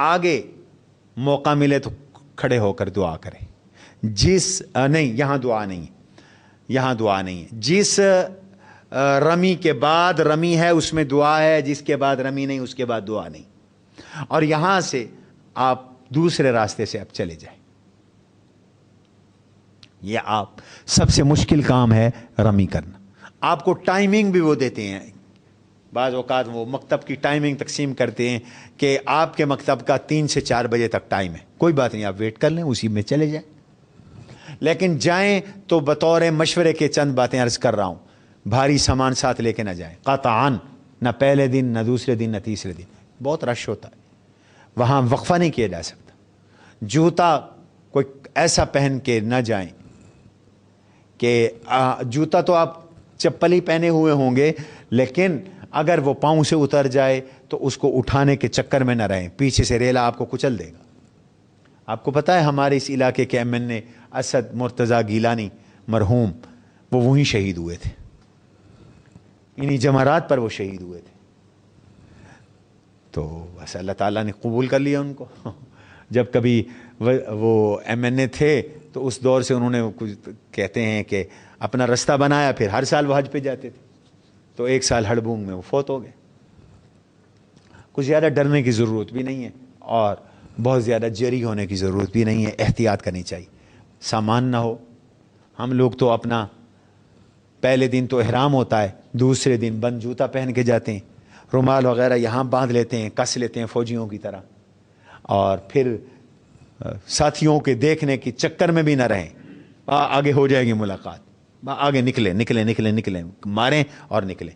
آگے موقع ملے تو کھڑے ہو کر دعا کریں. نہیں, یہاں دعا نہیں, یہاں دعا نہیں ہے. جس رمی کے بعد رمی ہے اس میں دعا ہے, جس کے بعد رمی نہیں اس کے بعد دعا نہیں. اور یہاں سے آپ دوسرے راستے سے اب چلے جائیں. یہ آپ سب سے مشکل کام ہے رمی کرنا. آپ کو ٹائمنگ بھی وہ دیتے ہیں, بعض اوقات وہ مکتب کی ٹائمنگ تقسیم کرتے ہیں کہ آپ کے مکتب کا 3 سے 4 بجے تک ٹائم ہے, کوئی بات نہیں, آپ ویٹ کر لیں, اسی میں چلے جائیں. لیکن جائیں تو بطور مشورے کے چند باتیں عرض کر رہا ہوں, بھاری سامان ساتھ لے کے نہ جائیں قطعاً, نہ پہلے دن, نہ دوسرے دن, نہ تیسرے دن. بہت رش ہوتا ہے, وہاں وقفہ نہیں کیا جا سکتا. جوتا کوئی ایسا پہن کے نہ جائیں کہ جوتا تو آپ چپل ہی پہنے ہوئے ہوں گے, لیکن اگر وہ پاؤں سے اتر جائے تو اس کو اٹھانے کے چکر میں نہ رہیں, پیچھے سے ریلا آپ کو کچل دے گا. آپ کو پتہ ہے ہمارے اس علاقے کے MN اسد مرتضیٰ گیلانی مرحوم, وہ وہیں شہید ہوئے تھے, انہی جمرات پر وہ شہید ہوئے تھے. تو بس اللہ تعالیٰ نے قبول کر لیا ان کو. جب کبھی وہ MN تھے تو اس دور سے انہوں نے کچھ کہتے ہیں کہ اپنا رستہ بنایا, پھر ہر سال وہ حج پہ جاتے تھے. تو 1 سال ہڑبونگ میں وہ فوت ہو گئے. کچھ زیادہ ڈرنے کی ضرورت بھی نہیں ہے اور بہت زیادہ جری ہونے کی ضرورت بھی نہیں ہے, احتیاط کرنی چاہیے. سامان نہ ہو, ہم لوگ تو اپنا پہلے دن تو احرام ہوتا ہے, دوسرے دن بند جوتا پہن کے جاتے ہیں, رومال وغیرہ یہاں باندھ لیتے ہیں, کس لیتے ہیں فوجیوں کی طرح, اور پھر ساتھیوں کے دیکھنے کی چکر میں بھی نہ رہیں, آگے ہو جائے گی ملاقات, آگے نکلیں, ماریں اور نکلیں.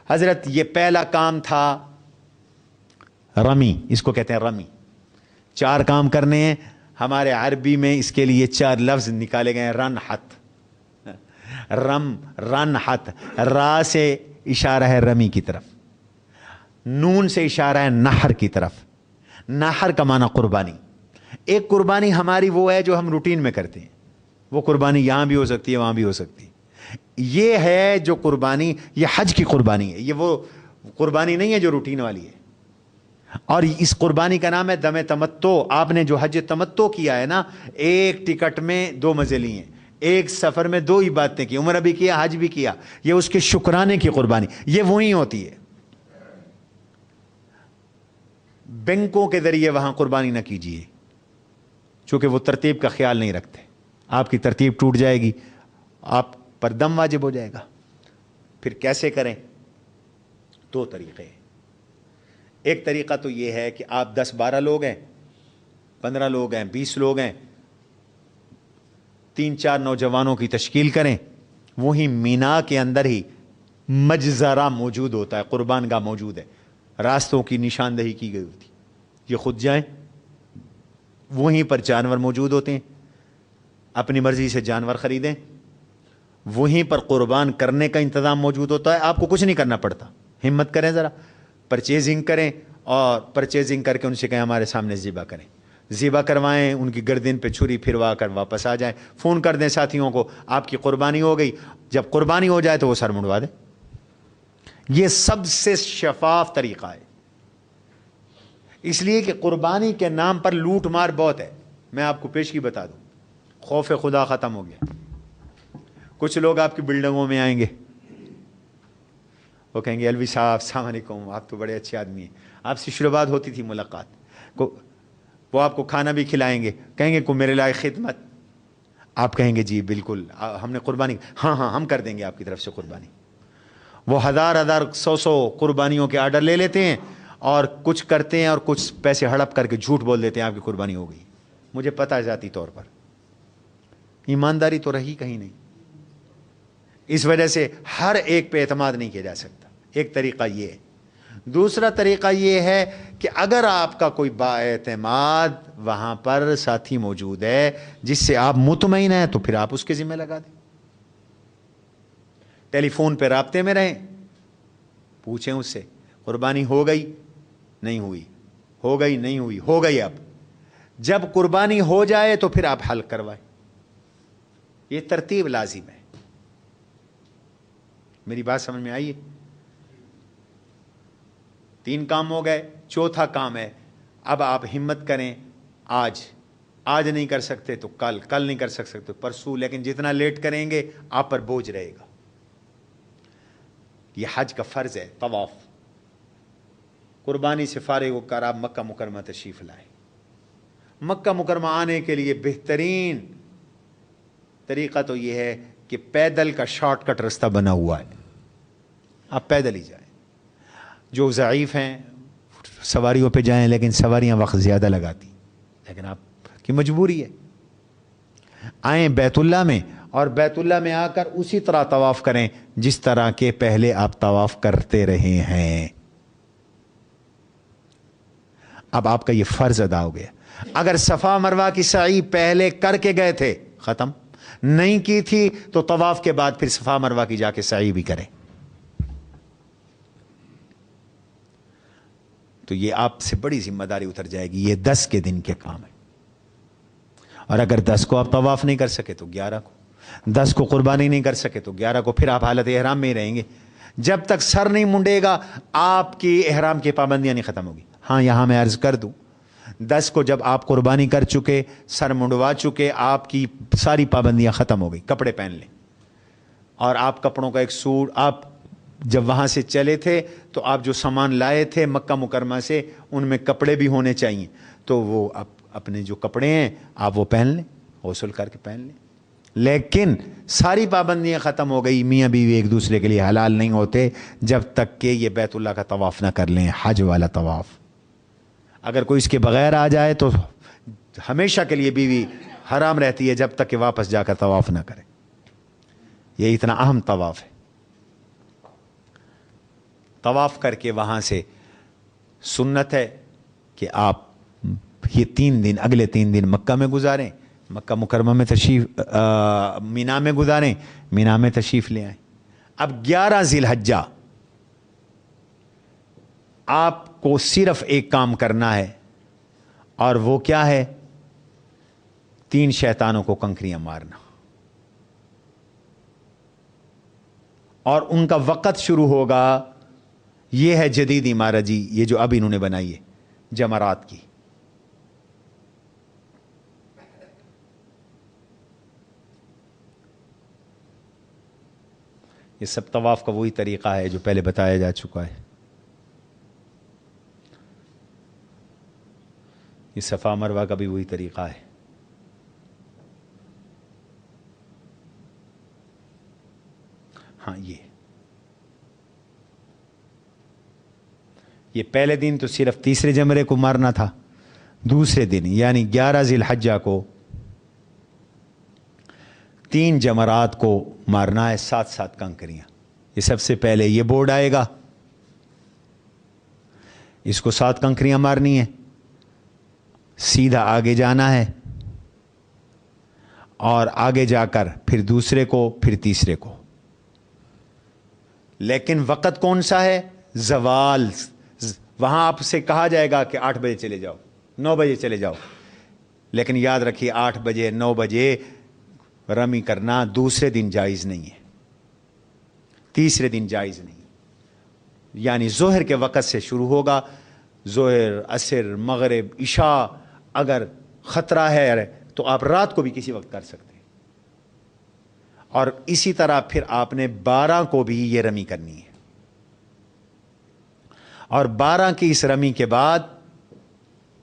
حضرت یہ پہلا کام تھا رمی, اس کو کہتے ہیں رمی. 4 کام کرنے ہیں. ہمارے عربی میں اس کے لیے 4 لفظ نکالے گئے ہیں. رنحت, را سے اشارہ ہے رمی کی طرف, نون سے اشارہ ہے نحر کی طرف. نحر کا معنی قربانی. ایک قربانی ہماری وہ ہے جو ہم روٹین میں کرتے ہیں, وہ قربانی یہاں بھی ہو سکتی ہے, وہاں بھی ہو سکتی ہے. یہ ہے جو قربانی, یہ حج کی قربانی ہے, یہ وہ قربانی نہیں ہے جو روٹین والی ہے. اور اس قربانی کا نام ہے دم تمتع. آپ نے جو حج تمتع کیا ہے نا, ایک ٹکٹ میں 2 مزے لیے ہیں, ایک سفر میں 2 عبادتیں کی, عمرہ بھی کیا, حج بھی کیا, یہ اس کے شکرانے کی قربانی, یہ وہی ہوتی ہے. بینکوں کے ذریعے وہاں قربانی نہ کیجیے, چونکہ وہ ترتیب کا خیال نہیں رکھتے. آپ کی ترتیب ٹوٹ جائے گی, آپ پر دم واجب ہو جائے گا. پھر کیسے کریں؟ 2 طریقے. ایک طریقہ تو یہ ہے کہ آپ 10-12 لوگ ہیں, 15 لوگ ہیں, 20 لوگ ہیں, 3-4 نوجوانوں کی تشکیل کریں, وہیں مینا کے اندر ہی مجزرہ موجود ہوتا ہے، قربان گاہ موجود ہے، راستوں کی نشاندہی کی گئی ہوتی، یہ خود جائیں، وہیں پر جانور موجود ہوتے ہیں، اپنی مرضی سے جانور خریدیں، وہیں پر قربان کرنے کا انتظام موجود ہوتا ہے، آپ کو کچھ نہیں کرنا پڑتا، ہمت کریں ذرا، پرچیزنگ کریں اور پرچیزنگ کر کے ان سے کہیں ہمارے سامنے ذبح کریں، ذبح کروائیں، ان کی گردن پہ چھری پھروا کر واپس آ جائیں، فون کر دیں ساتھیوں کو آپ کی قربانی ہو گئی، جب قربانی ہو جائے تو وہ سر منڈوا دیں۔ یہ سب سے شفاف طریقہ ہے، اس لیے کہ قربانی کے نام پر لوٹ مار بہت ہے۔ میں آپ کو پیشگی بتا دوں، خوف خدا ختم ہو گیا۔ کچھ لوگ آپ کی بلڈنگوں میں آئیں گے، وہ کہیں گے الوی صاحب السلام علیکم، آپ تو بڑے اچھے آدمی ہیں، آپ سے شروعات ہوتی تھی ملاقات، وہ آپ کو کھانا بھی کھلائیں گے، کہیں گے کو میرے لائق خدمت، آپ کہیں گے جی بالکل ہم نے قربانی، ہاں ہاں ہم کر دیں گے آپ کی طرف سے قربانی۔ وہ ہزار ہزار سو سو قربانیوں کے آرڈر لے لیتے ہیں اور کچھ کرتے ہیں اور کچھ پیسے ہڑپ کر کے جھوٹ بول دیتے ہیں آپ کی قربانی ہو گئی۔ مجھے پتہ ہے ذاتی طور پر ایمانداری تو رہی کہیں نہیں، اس وجہ سے ہر ایک پہ اعتماد نہیں کیا جا سکتا۔ ایک طریقہ یہ ہے، دوسرا طریقہ یہ ہے کہ اگر آپ کا کوئی بااعتماد وہاں پر ساتھی موجود ہے جس سے آپ مطمئن ہیں تو پھر آپ اس کے ذمہ لگا دیں، ٹیلی فون پہ رابطے میں رہیں، پوچھیں اس سے قربانی ہو گئی نہیں ہوئی، ہو گئی نہیں ہوئی، ہو گئی، اب جب قربانی ہو جائے تو پھر آپ حل کروائیں۔ یہ ترتیب لازم ہے، میری بات سمجھ میں آئی ہے؟ 3 کام ہو گئے، چوتھا کام ہے، اب آپ ہمت کریں، آج نہیں کر سکتے تو کل نہیں کر سکتے تو پرسوں، لیکن جتنا لیٹ کریں گے آپ پر بوجھ رہے گا۔ یہ حج کا فرض ہے، طواف، قربانی سے فارغ ہو کر آپ مکہ مکرمہ تشریف لائیں۔ مکہ مکرمہ آنے کے لیے بہترین طریقہ تو یہ ہے کہ پیدل کا شارٹ کٹ راستہ بنا ہوا ہے، آپ پیدل ہی جائیں۔ جو ضعیف ہیں سواریوں پہ جائیں، لیکن سواریاں وقت زیادہ لگاتی، لیکن آپ کی مجبوری ہے۔ آئیں بیت اللہ میں اور بیت اللہ میں آ کر اسی طرح طواف کریں جس طرح کے پہلے آپ طواف کرتے رہے ہیں۔ اب آپ کا یہ فرض ادا ہو گیا۔ اگر صفا مروہ کی سعی پہلے کر کے گئے تھے، ختم، نہیں کی تھی تو طواف کے بعد پھر صفا مروہ کی جا کے سعی بھی کریں۔ تو یہ آپ سے بڑی ذمہ داری اتر جائے گی۔ یہ 10 کے دن کے کام ہے، اور اگر 10 کو آپ طواف نہیں کر سکے تو 11 کو، 10 کو قربانی نہیں کر سکے تو 11 کو، پھر آپ حالت احرام میں ہی رہیں گے جب تک سر نہیں منڈے گا، آپ کی احرام کی پابندیاں نہیں ختم ہوگی۔ ہاں یہاں میں عرض کر دوں، 10 کو جب آپ قربانی کر چکے، سر منڈوا چکے، آپ کی ساری پابندیاں ختم ہو گئی، کپڑے پہن لیں، اور آپ کپڑوں کا ایک سوٹ، آپ جب وہاں سے چلے تھے تو آپ جو سامان لائے تھے مکہ مکرمہ سے ان میں کپڑے بھی ہونے چاہیے، تو وہ اپنے جو کپڑے ہیں آپ وہ پہن لیں، غسل کر کے پہن لیں۔ لیکن ساری پابندیاں ختم ہو گئی، میاں بیوی ایک دوسرے کے لیے حلال نہیں ہوتے جب تک کہ یہ بیت اللہ کا طواف نہ کر لیں، حج والا طواف۔ اگر کوئی اس کے بغیر آ جائے تو ہمیشہ کے لیے بیوی حرام رہتی ہے جب تک کہ واپس جا کر طواف نہ کرے۔ یہ اتنا اہم طواف ہے۔ طواف کر کے وہاں سے سنت ہے کہ آپ یہ 3 دن، اگلے 3 دن مکہ میں گزاریں، مکہ مکرمہ میں تشریف، مینا میں گزاریں، مینا میں تشریف لے آئیں۔ اب 11 ذی الحجہ آپ کو صرف ایک کام کرنا ہے، اور وہ کیا ہے؟ 3 شیطانوں کو کنکریاں مارنا، اور ان کا وقت شروع ہوگا، یہ ہے جدید عمارت جی، یہ جو اب انہوں نے بنائی ہے جمرات کی، یہ سب طواف کا وہی طریقہ ہے جو پہلے بتایا جا چکا ہے۔ یہ صفا مروہ کا بھی وہی طریقہ ہے۔ ہاں یہ پہلے دن تو صرف تیسرے جمرے کو مارنا تھا، دوسرے دن یعنی 11 ذی الحجہ کو 3 جمرات کو مارنا ہے، 7 کنکریاں۔ یہ سب سے پہلے یہ بورڈ آئے گا، اس کو 7 کنکریاں مارنی ہیں، سیدھا آگے جانا ہے، اور آگے جا کر پھر دوسرے کو، پھر تیسرے کو. لیکن وقت کون سا ہے؟ زوال. وہاں آپ سے کہا جائے گا کہ 8 بجے چلے جاؤ، 9 بجے چلے جاؤ، لیکن یاد رکھیے 8 بجے 9 بجے رمی کرنا دوسرے دن جائز نہیں ہے، تیسرے دن جائز نہیں. یعنی ظہر کے وقت سے شروع ہوگا، ظہر، عصر، مغرب، عشاء. اگر خطرہ ہے تو آپ رات کو بھی کسی وقت کر سکتے ہیں. اور اسی طرح پھر آپ نے 12 کو بھی یہ رمی کرنی ہے، اور 12 کی اس رمی کے بعد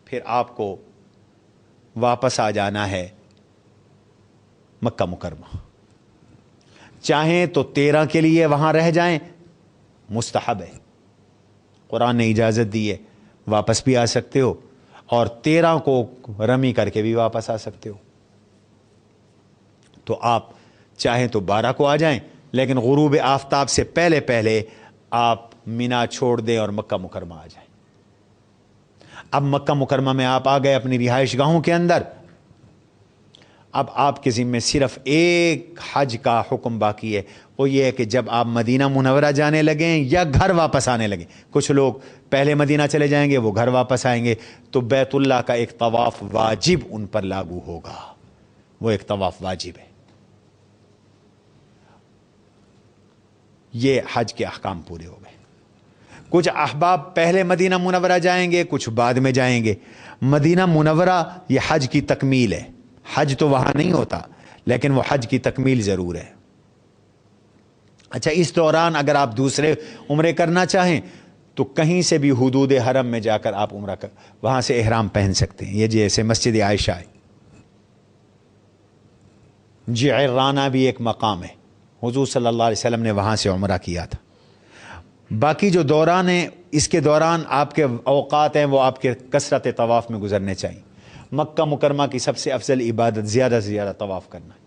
پھر آپ کو واپس آ جانا ہے مکہ مکرمہ. چاہیں تو 13 کے لیے وہاں رہ جائیں، مستحب ہے، قرآن نے اجازت دی ہے، واپس بھی آ سکتے ہو، اور 13 کو رمی کر کے بھی واپس آ سکتے ہو. تو آپ چاہیں تو 12 کو آ جائیں، لیکن غروب آفتاب سے پہلے پہلے آپ مینا چھوڑ دیں اور مکہ مکرمہ آ جائیں. اب مکہ مکرمہ میں آپ آ گئے اپنی رہائش گاہوں کے اندر. اب آپ کے ذمے صرف ایک حج کا حکم باقی ہے، وہ یہ ہے کہ جب آپ مدینہ منورہ جانے لگیں یا گھر واپس آنے لگیں. کچھ لوگ پہلے مدینہ چلے جائیں گے، وہ گھر واپس آئیں گے، تو بیت اللہ کا ایک طواف واجب ان پر لاگو ہوگا. وہ ایک طواف واجب ہے. یہ حج کے احکام پورے ہو گئے. کچھ احباب پہلے مدینہ منورہ جائیں گے، کچھ بعد میں جائیں گے. مدینہ منورہ یہ حج کی تکمیل ہے. حج تو وہاں نہیں ہوتا، لیکن وہ حج کی تکمیل ضرور ہے. اچھا، اس دوران اگر آپ دوسرے عمرے کرنا چاہیں تو کہیں سے بھی حدود حرم میں جا کر آپ عمرہ وہاں سے احرام پہن سکتے ہیں. یہ جیسے مسجد عائشہ ہے، جعرانہ بھی ایک مقام ہے، حضور صلی اللہ علیہ وسلم نے وہاں سے عمرہ کیا تھا. باقی جو دوران ہیں، اس کے دوران آپ کے اوقات ہیں وہ آپ کے کثرت طواف میں گزرنے چاہیے. مکہ مکرمہ کی سب سے افضل عبادت زیادہ سے زیادہ طواف کرنا ہے.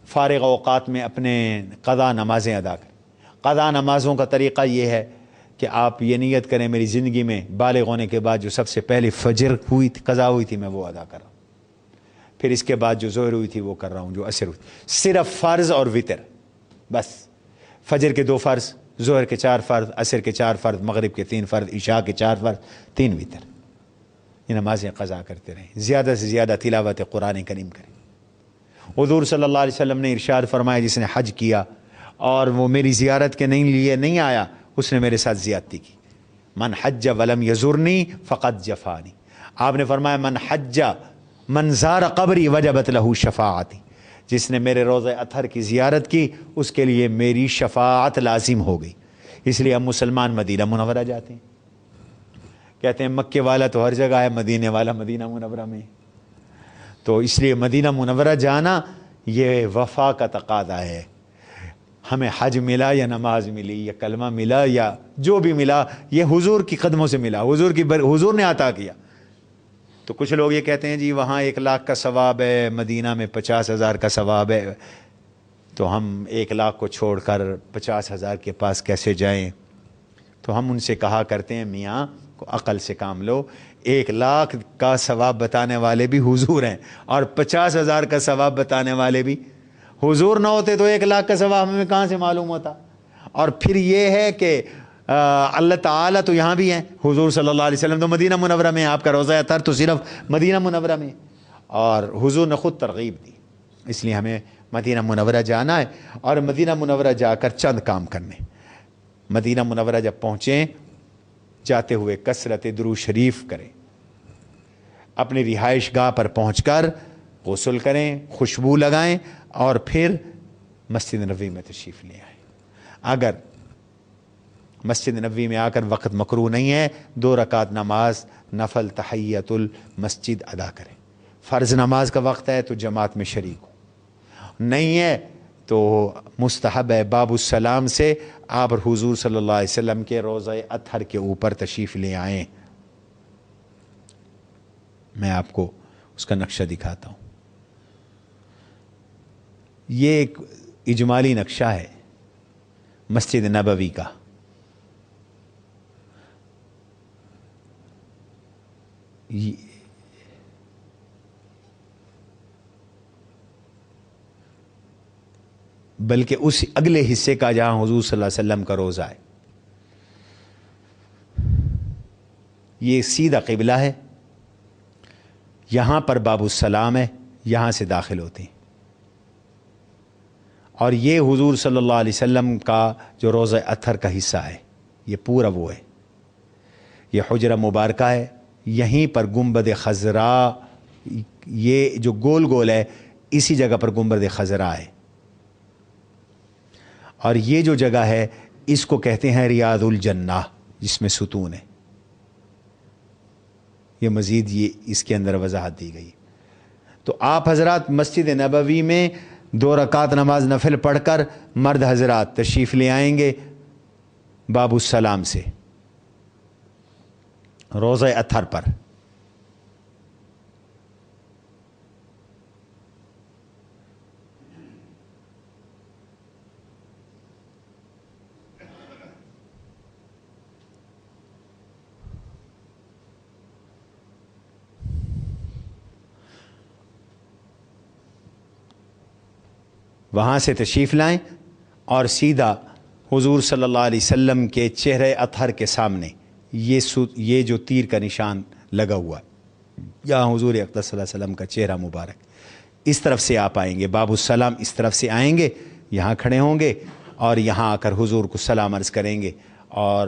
فارغ اوقات میں اپنے قضا نمازیں ادا کریں. قضا نمازوں کا طریقہ یہ ہے کہ آپ یہ نیت کریں میری زندگی میں بالغ ہونے کے بعد جو سب سے پہلی فجر ہوئی تھی، قضا ہوئی تھی، میں وہ ادا کر رہا ہوں. پھر اس کے بعد جو ظہر ہوئی تھی وہ کر رہا ہوں، جو عصر ہوئی تھی. صرف فرض اور وتر، بس. فجر کے 2 فرض، ظہر کے 4 فرض، عصر کے 4 فرض، مغرب کے 3 فرض، عشاء کے 4 فرض، 3 وتر. یہ نمازیں قضا کرتے رہیں. زیادہ سے زیادہ تلاوت قرآن کریم کریں. حضور صلی اللہ علیہ وسلم نے ارشاد فرمایا، جس نے حج کیا اور وہ میری زیارت کے لیے نہیں آیا، اس نے میرے ساتھ زیادتی کی. من حج ولم یزرنی فقد جفانی. آپ نے فرمایا من حج من زار قبری وجبت لہ شفاعتی. جس نے میرے روضہ اطہر کی زیارت کی اس کے لیے میری شفاعت لازم ہو گئی. اس لیے ہم مسلمان مدینہ منورہ جاتے ہیں. کہتے ہیں مکے والا تو ہر جگہ ہے، مدینے والا مدینہ منورہ میں. تو اس لیے مدینہ منورہ جانا یہ وفا کا تقاضا ہے. ہمیں حج ملا یا نماز ملی یا کلمہ ملا یا جو بھی ملا، یہ حضور کی قدموں سے ملا، حضور نے عطا کیا. تو کچھ لوگ یہ کہتے ہیں جی وہاں 1 لاکھ کا ثواب ہے، مدینہ میں 50,000 کا ثواب ہے، تو ہم 1 لاکھ کو چھوڑ کر 50,000 کے پاس کیسے جائیں؟ تو ہم ان سے کہا کرتے ہیں میاں کو عقل سے کام لو. 1 لاکھ کا ثواب بتانے والے بھی حضور ہیں، اور 50,000 کا ثواب بتانے والے بھی. حضور نہ ہوتے تو 1 لاکھ کا ثواب ہمیں کہاں سے معلوم ہوتا؟ اور پھر یہ ہے کہ اللہ تعالیٰ تو یہاں بھی ہیں، حضور صلی اللہ علیہ وسلم تو مدینہ منورہ میں، آپ کا روضہ اطہر تو صرف مدینہ منورہ میں، اور حضور نے خود ترغیب دی. اس لیے ہمیں مدینہ منورہ جانا ہے، اور مدینہ منورہ جا کر چند کام کرنے. مدینہ منورہ جب پہنچیں، جاتے ہوئے کثرت درود شریف کریں. اپنی رہائش گاہ پر پہنچ کر غسل کریں، خوشبو لگائیں، اور پھر مسجد نبوی میں تشریف لے آئیں. اگر مسجد نبوی میں آ کر وقت مکروہ نہیں ہے، 2 رکعت نماز نفل تحیت المسجد ادا کریں. فرض نماز کا وقت ہے تو جماعت میں شریک ہو، نہیں ہے تو مستحب ہے باب السلام سے آپ حضور صلی اللہ علیہ وسلم کے روضہ اطہر کے اوپر تشریف لے آئیں. میں آپ کو اس کا نقشہ دکھاتا ہوں. یہ ایک اجمالی نقشہ ہے. مسجد نبوی کا. بلکہ اس اگلے حصے کا جہاں حضور صلی اللہ علیہ وسلم کا روضہ ہے. یہ سیدھا قبلہ ہے, یہاں پر باب السلام ہے, یہاں سے داخل ہوتے ہیں. اور یہ حضور صلی اللہ علیہ وسلم کا جو روضہ اطہر کا حصہ ہے, یہ پورا وہ ہے. یہ حجرہ مبارکہ ہے, یہیں پر گنبد خضرا, یہ جو گول گول ہے اسی جگہ پر گنبد خضرا ہے. اور یہ جو جگہ ہے اس کو کہتے ہیں ریاض الجنہ, جس میں ستون ہے. یہ مزید یہ اس کے اندر وضاحت دی گئی. تو آپ حضرات مسجد نبوی میں 2 رکعت نماز نفل پڑھ کر مرد حضرات تشریف لے آئیں گے باب السلام سے روضہ اطہر پر. وہاں سے تشریف لائیں اور سیدھا حضور صلی اللہ علیہ وسلم کے چہرے اطہر کے سامنے یہ جو تیر کا نشان لگا ہوا ہے, یہاں حضور اقدس صلی اللہ علیہ وسلم کا چہرہ مبارک, اس طرف سے آپ آئیں گے. باب السلام اس طرف سے آئیں گے, یہاں کھڑے ہوں گے اور یہاں آ کر حضور کو سلام عرض کریں گے اور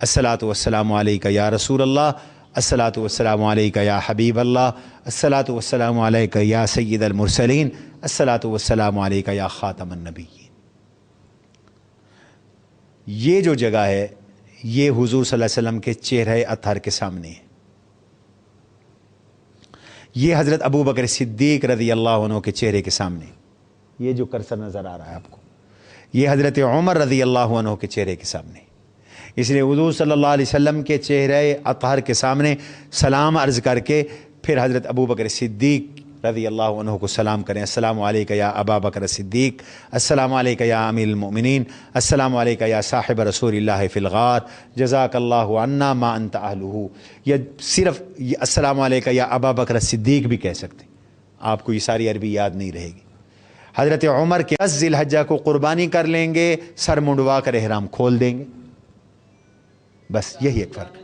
الصلاۃ والسلام علیک یا رسول اللہ, الصلاۃ والسلام علیک یا حبیب اللہ, الصلاۃ والسلام علیک یا سید المرسلین, الصلاۃ والسلام علیک یا خاتم النبیین. یہ جو جگہ ہے یہ حضور صلی اللہ علیہ وسلم کے چہرہ اطہر کے سامنے ہے. یہ حضرت ابو بکر صدیق رضی اللہ عنہ کے چہرے کے سامنے, یہ جو کرسر نظر آ رہا ہے آپ کو, یہ حضرت عمر رضی اللہ عنہ کے چہرے کے سامنے. اس لیے حضور صلی اللہ علیہ وسلم کے چہرہ اطہر کے سامنے سلام عرض کر کے پھر حضرت ابو بکر صدیق رضی اللہ عنہ کو سلام کریں. السلام علیک یا ابا بکر صدیق, السلام علیک یا امیر المؤمنین, السلام علیک یا صاحب رسول اللہ فی الغار, جزاک اللہ عنا ما انت اہلہ. یا صرف السلام علیک یا ابا بکر صدیق بھی کہہ سکتے, آپ کو یہ ساری عربی یاد نہیں رہے گی. حضرت عمر کے 10 ذی الحجہ کو قربانی کر لیں گے, سر منڈوا کر احرام کھول دیں گے, بس یہی ایک فرق.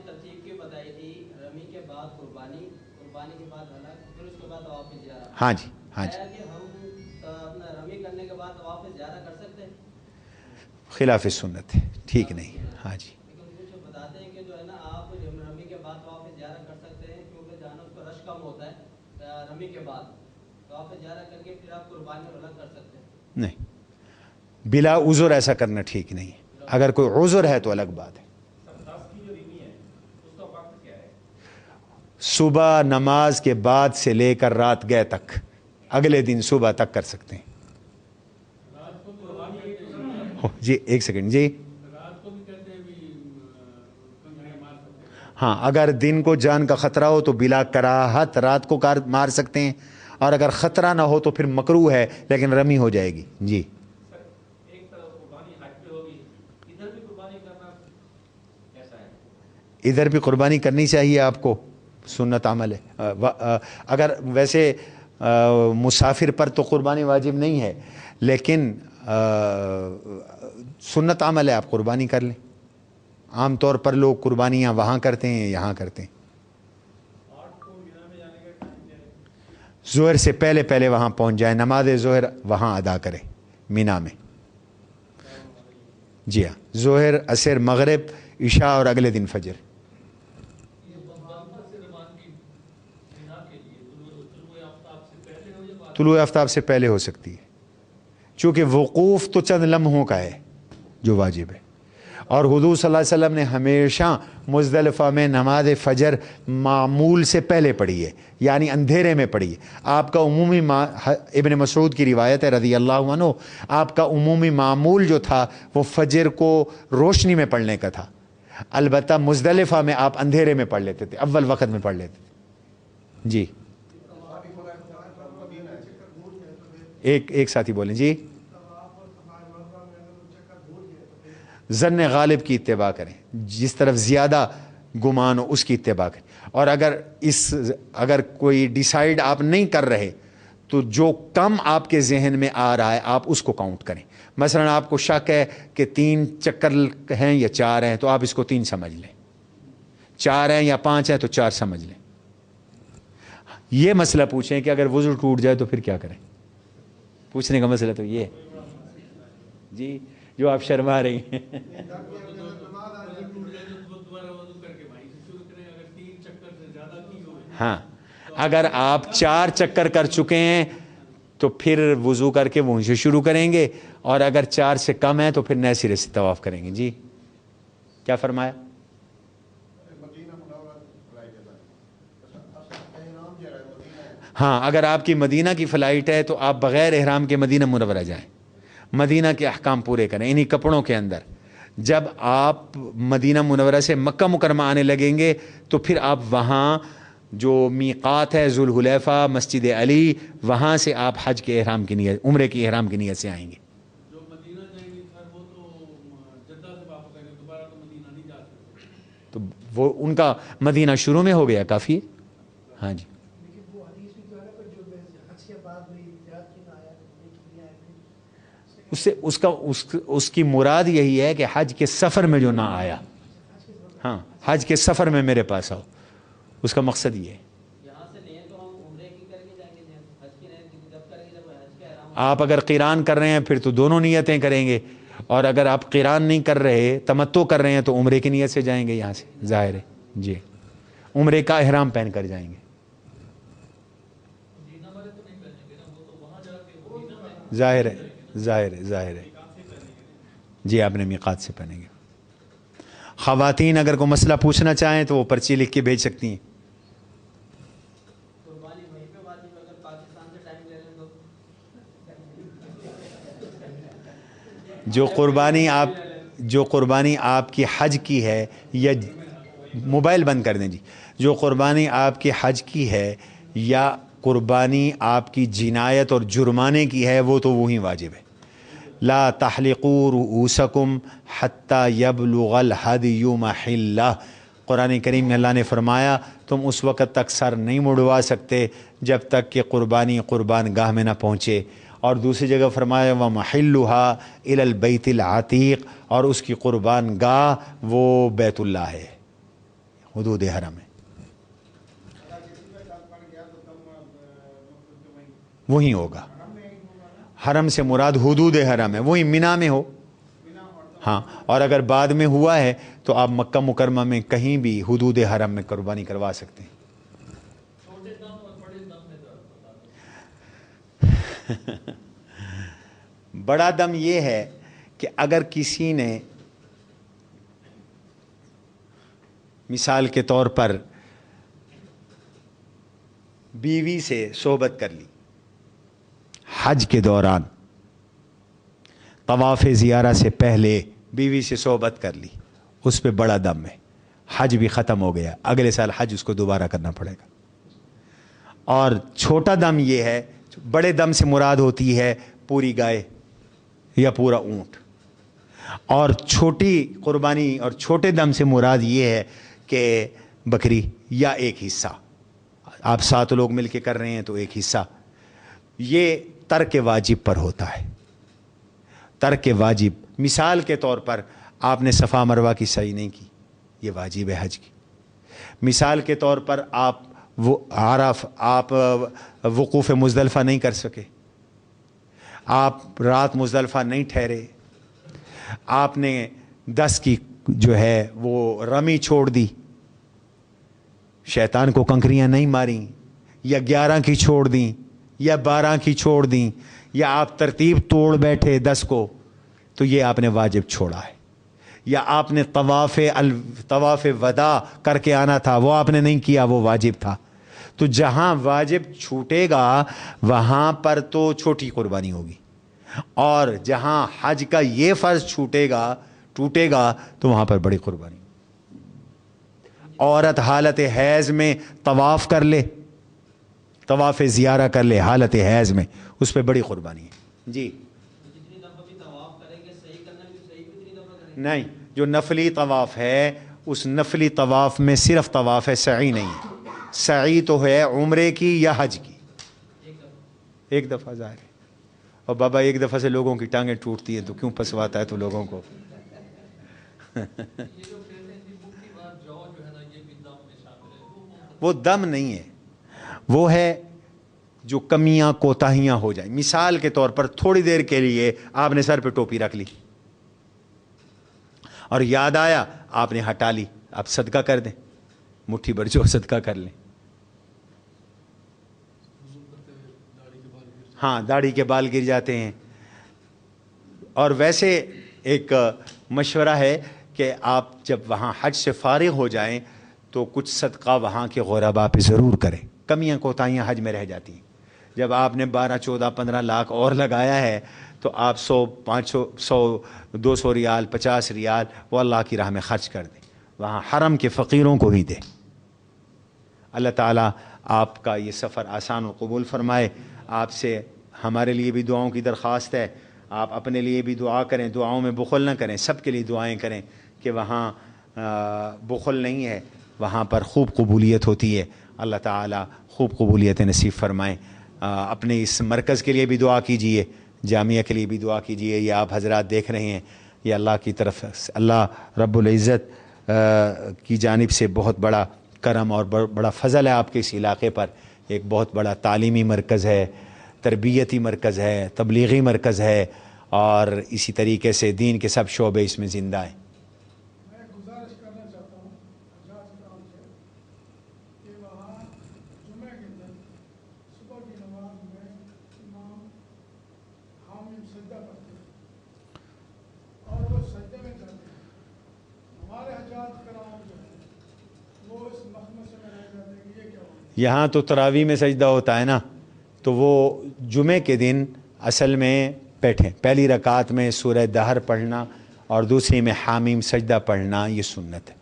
ہاں جی, ہاں جی, خلاف سنت ہے, ٹھیک نہیں. ہاں جی, بتاتے ہیں کہ جو ہے نا آپ رمی کے بعد طواف زیارہ کر سکتے ہیں, کیونکہ جانا اس کا رش کم ہوتا ہے رمی کے بعد, طواف زیارہ کر کے پھر آپ قربانی الگ کر سکتے ہیں. نہیں, بلا عذر ایسا کرنا ٹھیک نہیں. اگر کوئی عذر ہے تو الگ بات ہے. صبح نماز کے بعد سے لے کر رات گئے تک, اگلے دن صبح تک کر سکتے ہیں. جی ایک سیکنڈ جی, ہاں اگر دن کو جان کا خطرہ ہو تو بلا کراہت رات کو مار سکتے ہیں, اور اگر خطرہ نہ ہو تو پھر مکروہ ہے لیکن رمی ہو جائے گی. جی ادھر بھی قربانی کرنی چاہیے آپ کو, سنت عمل ہے. اگر ویسے مسافر پر تو قربانی واجب نہیں ہے, لیکن سنت عمل ہے, آپ قربانی کر لیں. عام طور پر لوگ قربانیاں وہاں کرتے ہیں, یہاں کرتے ہیں. ظہر سے پہلے پہلے وہاں پہنچ جائیں, نماز ظہر وہاں ادا کریں مینا میں. جی ہاں, ظہر عصر مغرب عشاء اور اگلے دن فجر. طلوع آفتاب سے پہلے ہو سکتی ہے, چونکہ وقوف تو چند لمحوں کا ہے جو واجب ہے. اور حضور صلی اللہ علیہ وسلم نے ہمیشہ مزدلفہ میں نماز فجر معمول سے پہلے پڑھی ہے, یعنی اندھیرے میں پڑھی ہے. آپ کا عمومی ابن مسعود کی روایت ہے رضی اللہ عنہ, آپ کا عمومی معمول جو تھا وہ فجر کو روشنی میں پڑھنے کا تھا, البتہ مزدلفہ میں آپ اندھیرے میں پڑھ لیتے تھے, اول وقت میں پڑھ لیتے تھے. جی ایک ساتھی بولیں. جی ظن غالب کی اتباع کریں، جس طرف زیادہ گمان ہو اس کی اتباع کریں. اور اگر کوئی ڈیسائیڈ آپ نہیں کر رہے تو جو کم آپ کے ذہن میں آ رہا ہے آپ اس کو کاؤنٹ کریں. مثلا آپ کو شک ہے کہ 3 چکر ہیں یا 4 ہیں تو آپ اس کو 3 سمجھ لیں، 4 ہیں یا 5 ہیں تو 4 سمجھ لیں. یہ مسئلہ پوچھیں کہ اگر وضو ٹوٹ جائے تو پھر کیا کریں. پوچھنے کا مسئلہ تو یہ ہے جی، جو آپ شرما رہی ہیں. ہاں، اگر آپ 4 چکر کر چکے ہیں تو پھر وضو کر کے وہیں سے شروع کریں گے، اور اگر 4 سے کم ہیں تو پھر نئے سرے سے طواف کریں گے. جی کیا فرمایا؟ ہاں، اگر آپ کی مدینہ کی فلائٹ ہے تو آپ بغیر احرام کے مدینہ منورہ جائیں، مدینہ کے احکام پورے کریں انہی کپڑوں کے اندر. جب آپ مدینہ منورہ سے مکہ مکرمہ آنے لگیں گے تو پھر آپ وہاں جو میقات ہے ذوالحلیفہ، مسجد علی، وہاں سے آپ حج کے احرام کی نیت، عمرے کی احرام کی نیت سے آئیں گے. جو مدینہ جائیں گے سر وہ تو جدہ سے واپس آئیں گے، دوبارہ تو مدینہ نہیں جا سکتے. تو وہ ان کا مدینہ شروع میں ہو گیا کافی ہے. ہاں جی، اس کی مراد یہی ہے کہ حج کے سفر میں جو نہ آیا، ہاں حج کے سفر میں میرے پاس آؤ، اس کا مقصد یہ ہے. یہاں سے نہیں تو ہم عمرے کی کر کے جائیں گے، حج کی نیت جب کریں گے جب حج کا احرام. آپ اگر قران کر رہے ہیں پھر تو دونوں نیتیں کریں گے، اور اگر آپ قران نہیں کر رہے، تمتع کر رہے ہیں تو عمرے کی نیت سے جائیں گے یہاں سے. ظاہر ہے جی، عمرے کا احرام پہن کر جائیں گے. ظاہر ہے ظاہر ہے ظاہر ہے جی، آپ نے میقات سے پہنیں گے. خواتین اگر کوئی مسئلہ پوچھنا چاہیں تو وہ پرچی لکھ کے بھیج سکتی ہیں. قربانی وہیں پہ واجب ہے، اگر پاکستان سے ٹائم لے لیں تو جو قربانی آپ کی حج کی ہے، یا موبائل بند کر دیں جی، جو قربانی آپ کی حج کی ہے یا قربانی آپ کی جنایت اور جرمانے کی ہے وہ تو وہی واجب ہے. لا تحلقوا رؤوسکم حتی یبلغ الہدی محلہ. قرآن کریم میں اللہ نے فرمایا تم اس وقت تک سر نہیں مڑوا سکتے جب تک کہ قربانی قربان گاہ میں نہ پہنچے. اور دوسری جگہ فرمایا وَمَحِلُّهَا إِلَى الْبَيْتِ الْعَتِيقِ، اور اس کی قربان گاہ وہ بیت اللہ ہے، حدود حرم ہے، وہیں ہوگا. حرم سے مراد حدود حرم ہے، وہی مینا میں ہو. ہاں، اور اگر بعد میں ہوا ہے تو آپ مکہ مکرمہ میں کہیں بھی حدود حرم میں قربانی کروا سکتے ہیں. بڑا دم یہ ہے کہ اگر کسی نے مثال کے طور پر بیوی سے صحبت کر لی حج کے دوران، طواف زیارہ سے پہلے بیوی سے صحبت کر لی، اس پہ بڑا دم ہے، حج بھی ختم ہو گیا، اگلے سال حج اس کو دوبارہ کرنا پڑے گا. اور چھوٹا دم یہ ہے، بڑے دم سے مراد ہوتی ہے پوری گائے یا پورا اونٹ، اور چھوٹی قربانی اور چھوٹے دم سے مراد یہ ہے کہ بکری یا ایک حصہ. آپ 7 لوگ مل کے کر رہے ہیں تو ایک حصہ. یہ ترک واجب پر ہوتا ہے، ترک واجب. مثال کے طور پر آپ نے صفا مروہ کی سعی نہیں کی، یہ واجب ہے حج کی. مثال کے طور پر آپ وقوف مزدلفہ نہیں کر سکے، آپ رات مزدلفہ نہیں ٹھہرے، آپ نے 10 کی جو ہے وہ رمی چھوڑ دی، شیطان کو کنکریاں نہیں ماریں، یا 11 کی چھوڑ دیں یا 12 کی چھوڑ دیں، یا آپ ترتیب توڑ بیٹھے 10 کو، تو یہ آپ نے واجب چھوڑا ہے. یا آپ نے طواف وداع کر کے آنا تھا، وہ آپ نے نہیں کیا، وہ واجب تھا. تو جہاں واجب چھوٹے گا وہاں پر تو چھوٹی قربانی ہوگی، اور جہاں حج کا یہ فرض ٹوٹے گا تو وہاں پر بڑی قربانی. عورت حالت حیض میں طواف کر لے، طواف زیارہ کر لے حالت حیض میں، اس پہ بڑی قربانی ہے. جی نہیں، جو نفلی طواف ہے اس نفلی طواف میں صرف طواف سعی نہیں ہے، سعی تو ہے عمرے کی یا حج کی، ایک دفعہ ظاہر ہے۔ اور بابا ایک دفعہ سے لوگوں کی ٹانگیں ٹوٹتی ہیں تو کیوں پھنسواتا ہے تو لوگوں کو؟ وہ دم نہیں ہے، وہ ہے جو کمیاں کوتاہیاں ہو جائیں۔ مثال کے طور پر تھوڑی دیر کے لیے آپ نے سر پہ ٹوپی رکھ لی اور یاد آیا آپ نے ہٹا لی، آپ صدقہ کر دیں، مٹھی بھر جو صدقہ کر لیں۔ ہاں، داڑھی کے بال گر جاتے ہیں۔ اور ویسے ایک مشورہ ہے کہ آپ جب وہاں حج سے فارغ ہو جائیں تو کچھ صدقہ وہاں کے غرباء پہ ضرور کریں، کمیاں کوتاہیاں حج میں رہ جاتی ہیں۔ جب آپ نے 12 14 15 لاکھ اور لگایا ہے تو آپ 100 500 100 200 ریال 50 ریال وہ اللہ کی راہ میں خرچ کر دیں، وہاں حرم کے فقیروں کو ہی دیں۔ اللہ تعالیٰ آپ کا یہ سفر آسان و قبول فرمائے۔ آپ سے ہمارے لیے بھی دعاؤں کی درخواست ہے، آپ اپنے لیے بھی دعا کریں، دعاؤں میں بخل نہ کریں، سب کے لیے دعائیں کریں کہ وہاں بخل نہیں ہے، وہاں پر خوب قبولیت ہوتی ہے۔ اللہ تعالیٰ خوب قبولیت نصیب فرمائیں۔ اپنے اس مرکز کے لیے بھی دعا کیجئے، جامعہ کے لیے بھی دعا کیجئے۔ یہ آپ حضرات دیکھ رہے ہیں، یہ اللہ کی طرف، اللہ رب العزت کی جانب سے بہت بڑا کرم اور بڑا فضل ہے آپ کے اس علاقے پر۔ ایک بہت بڑا تعلیمی مرکز ہے، تربیتی مرکز ہے، تبلیغی مرکز ہے، اور اسی طریقے سے دین کے سب شعبے اس میں زندہ ہیں۔ میں گزارش کرنا چاہتا ہوں حجاج کرام سے کہ وہاں جمعہ کے دن صبح کی نماز میں امام حامد سجدہ پڑھتے ہیں اور وہ سجدے میں جاتے ہیں۔ ہمارے حجاج کرام جو ہے وہ اس مخمصے میں رہ جاتے ہیں کہ یہ کیا ہوتا ہے۔ یہاں تو تراویح میں سجدہ ہوتا ہے نا، تو وہ جمعے کے دن اصل میں بیٹھیں، پہلی رکعت میں سورہ دہر پڑھنا اور دوسری میں حامیم سجدہ پڑھنا، یہ سنت ہے۔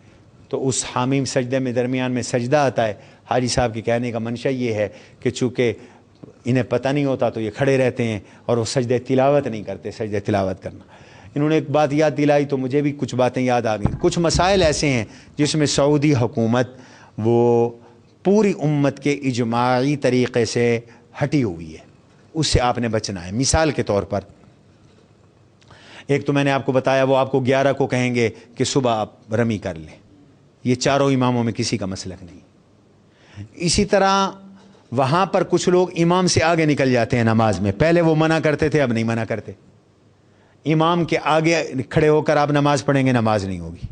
تو اس حامیم سجدے میں درمیان میں سجدہ آتا ہے۔ حاجی صاحب کے کہنے کا منشا یہ ہے کہ چونکہ انہیں پتہ نہیں ہوتا تو یہ کھڑے رہتے ہیں اور وہ سجدے تلاوت نہیں کرتے، سجدے تلاوت کرنا۔ انہوں نے ایک بات یاد دلائی تو مجھے بھی کچھ باتیں یاد آ گئیں۔ کچھ مسائل ایسے ہیں جس میں سعودی حکومت وہ پوری امت کے اجماعی طریقے سے ہٹی ہوئی ہے، اس سے آپ نے بچنا ہے۔ مثال کے طور پر ایک تو میں نے آپ کو بتایا، وہ آپ کو 11 کو کہیں گے کہ صبح آپ رمی کر لیں، یہ چاروں اماموں میں کسی کا مسلک نہیں۔ اسی طرح وہاں پر کچھ لوگ امام سے آگے نکل جاتے ہیں نماز میں، پہلے وہ منع کرتے تھے اب نہیں منع کرتے، امام کے آگے کھڑے ہو کر آپ نماز پڑھیں گے نماز نہیں ہوگی۔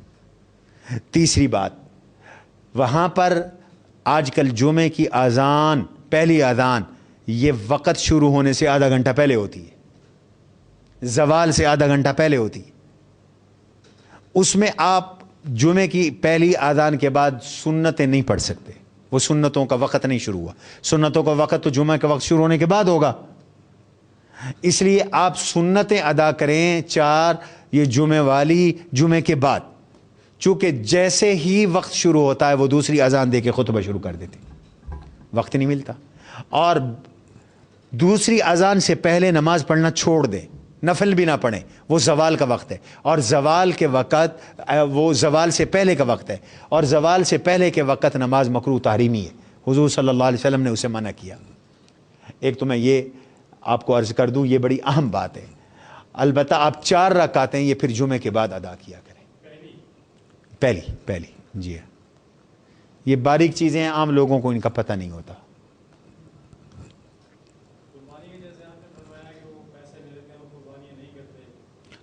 تیسری بات، وہاں پر آج کل جمعے کی اذان، پہلی اذان یہ وقت شروع ہونے سے آدھا گھنٹہ پہلے ہوتی ہے، زوال سے آدھا گھنٹہ پہلے ہوتی ہے۔ اس میں آپ جمعے کی پہلی اذان کے بعد سنتیں نہیں پڑھ سکتے، وہ سنتوں کا وقت نہیں شروع ہوا، سنتوں کا وقت تو جمعہ کے وقت شروع ہونے کے بعد ہوگا۔ اس لیے آپ سنتیں ادا کریں 4 یہ جمعے والی جمعے کے بعد، چونکہ جیسے ہی وقت شروع ہوتا ہے وہ دوسری اذان دے کے خطبہ شروع کر دیتے، وقت نہیں ملتا۔ اور دوسری اذان سے پہلے نماز پڑھنا چھوڑ دیں، نفل بھی نہ پڑھیں، وہ زوال کا وقت ہے، اور زوال کے وقت وہ زوال سے پہلے کا وقت ہے، اور زوال سے پہلے کے وقت نماز مکروہ تحریمی ہے، حضور صلی اللہ علیہ وسلم نے اسے منع کیا۔ ایک تو میں یہ آپ کو عرض کر دوں، یہ بڑی اہم بات ہے۔ البتہ آپ 4 رکعتیں یہ پھر جمعے کے بعد ادا کیا کریں، پہلی جی ہاں، یہ باریک چیزیں ہیں، عام لوگوں کو ان کا پتہ نہیں ہوتا۔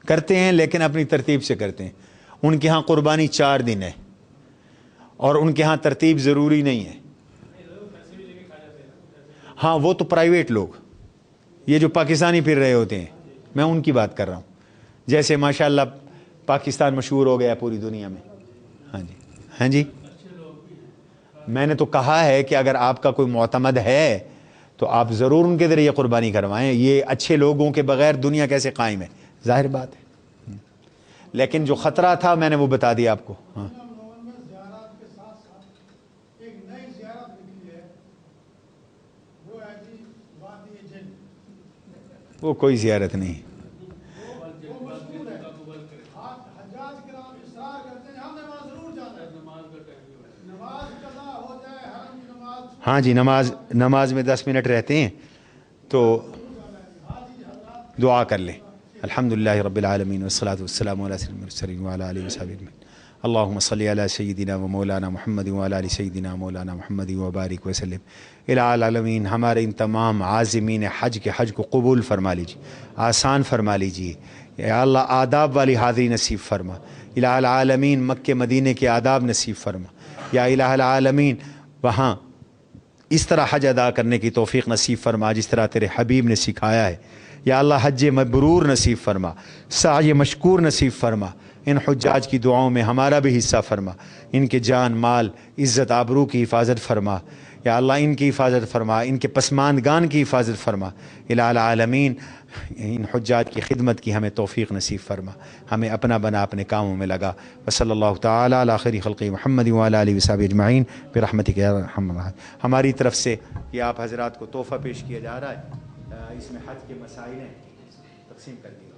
کرتے ہیں لیکن اپنی ترتیب سے کرتے ہیں۔ ان کے ہاں قربانی 4 دن ہے اور ان کے ہاں ترتیب ضروری نہیں ہے۔ ہاں وہ تو پرائیویٹ لوگ، یہ جو پاکستانی پھر رہے ہوتے ہیں، میں ان کی بات کر رہا ہوں۔ جیسے ماشاءاللہ پاکستان مشہور ہو گیا پوری دنیا میں۔ ہاں جی ہاں جی، میں نے تو کہا ہے کہ اگر آپ کا کوئی معتمد ہے تو آپ ضرور ان کے ذریعے قربانی کروائیں۔ یہ اچھے لوگوں کے بغیر دنیا کیسے قائم ہے، ظاہر بات ہے۔ لیکن جو خطرہ تھا میں نے وہ بتا دیا آپ کو۔ ہاں میں زیارات کے ساتھ ساتھ ایک نئی زیارت نکلی ہے، وہ ہے جی وادی جن۔ وہ کوئی زیارت نہیں، وہ مشہور ہے، حجاج ہاں جی، نماز میں 10 منٹ رہتے ہیں تو دعا کر لیں. الحمدللہ رب العالمین والصلاة والسلام علی سیدنا المرسلین وعلی آلہ وصحبہ اجمعین. اللہم صلی علی سیدنا و مولانا محمد وعلی آل سیدنا مولانا محمد وبارک وسلم. الہ العالمین ہمارے ان تمام عازمین حج کے حج کو قبول فرما لیجیے، آسان فرما لیجیے. یا اللہ آداب والی حاضری نصیب فرما. الہ العالمین مکہ مدینے کے آداب نصیب فرما. یا الہ العالمین وہاں اس طرح حج ادا کرنے کی توفیق نصیب فرما جس طرح تیرے حبیب نے سکھایا ہے. یا اللہ حج مبرور نصیب فرما، سعی مشکور نصیب فرما. ان حجاج کی دعاؤں میں ہمارا بھی حصہ فرما. ان کے جان مال عزت آبرو کی حفاظت فرما. یا اللہ ان کی حفاظت فرما، ان کے پسماندگان کی حفاظت فرما. الہ العالمین ان حجاج کی خدمت کی ہمیں توفیق نصیب فرما. ہمیں اپنا بنا، اپنے کاموں میں لگا. وصلی اللہ تعالیٰ علی خیر خلق محمد وعلی آلہ وصحبہ اجمعین برحمتک یا ارحم الراحمین. ہماری طرف سے یہ آپ حضرات کو تحفہ پیش کیا جا رہا ہے. اس میں حج کے مسائل ہیں، تقسیم کر دیے.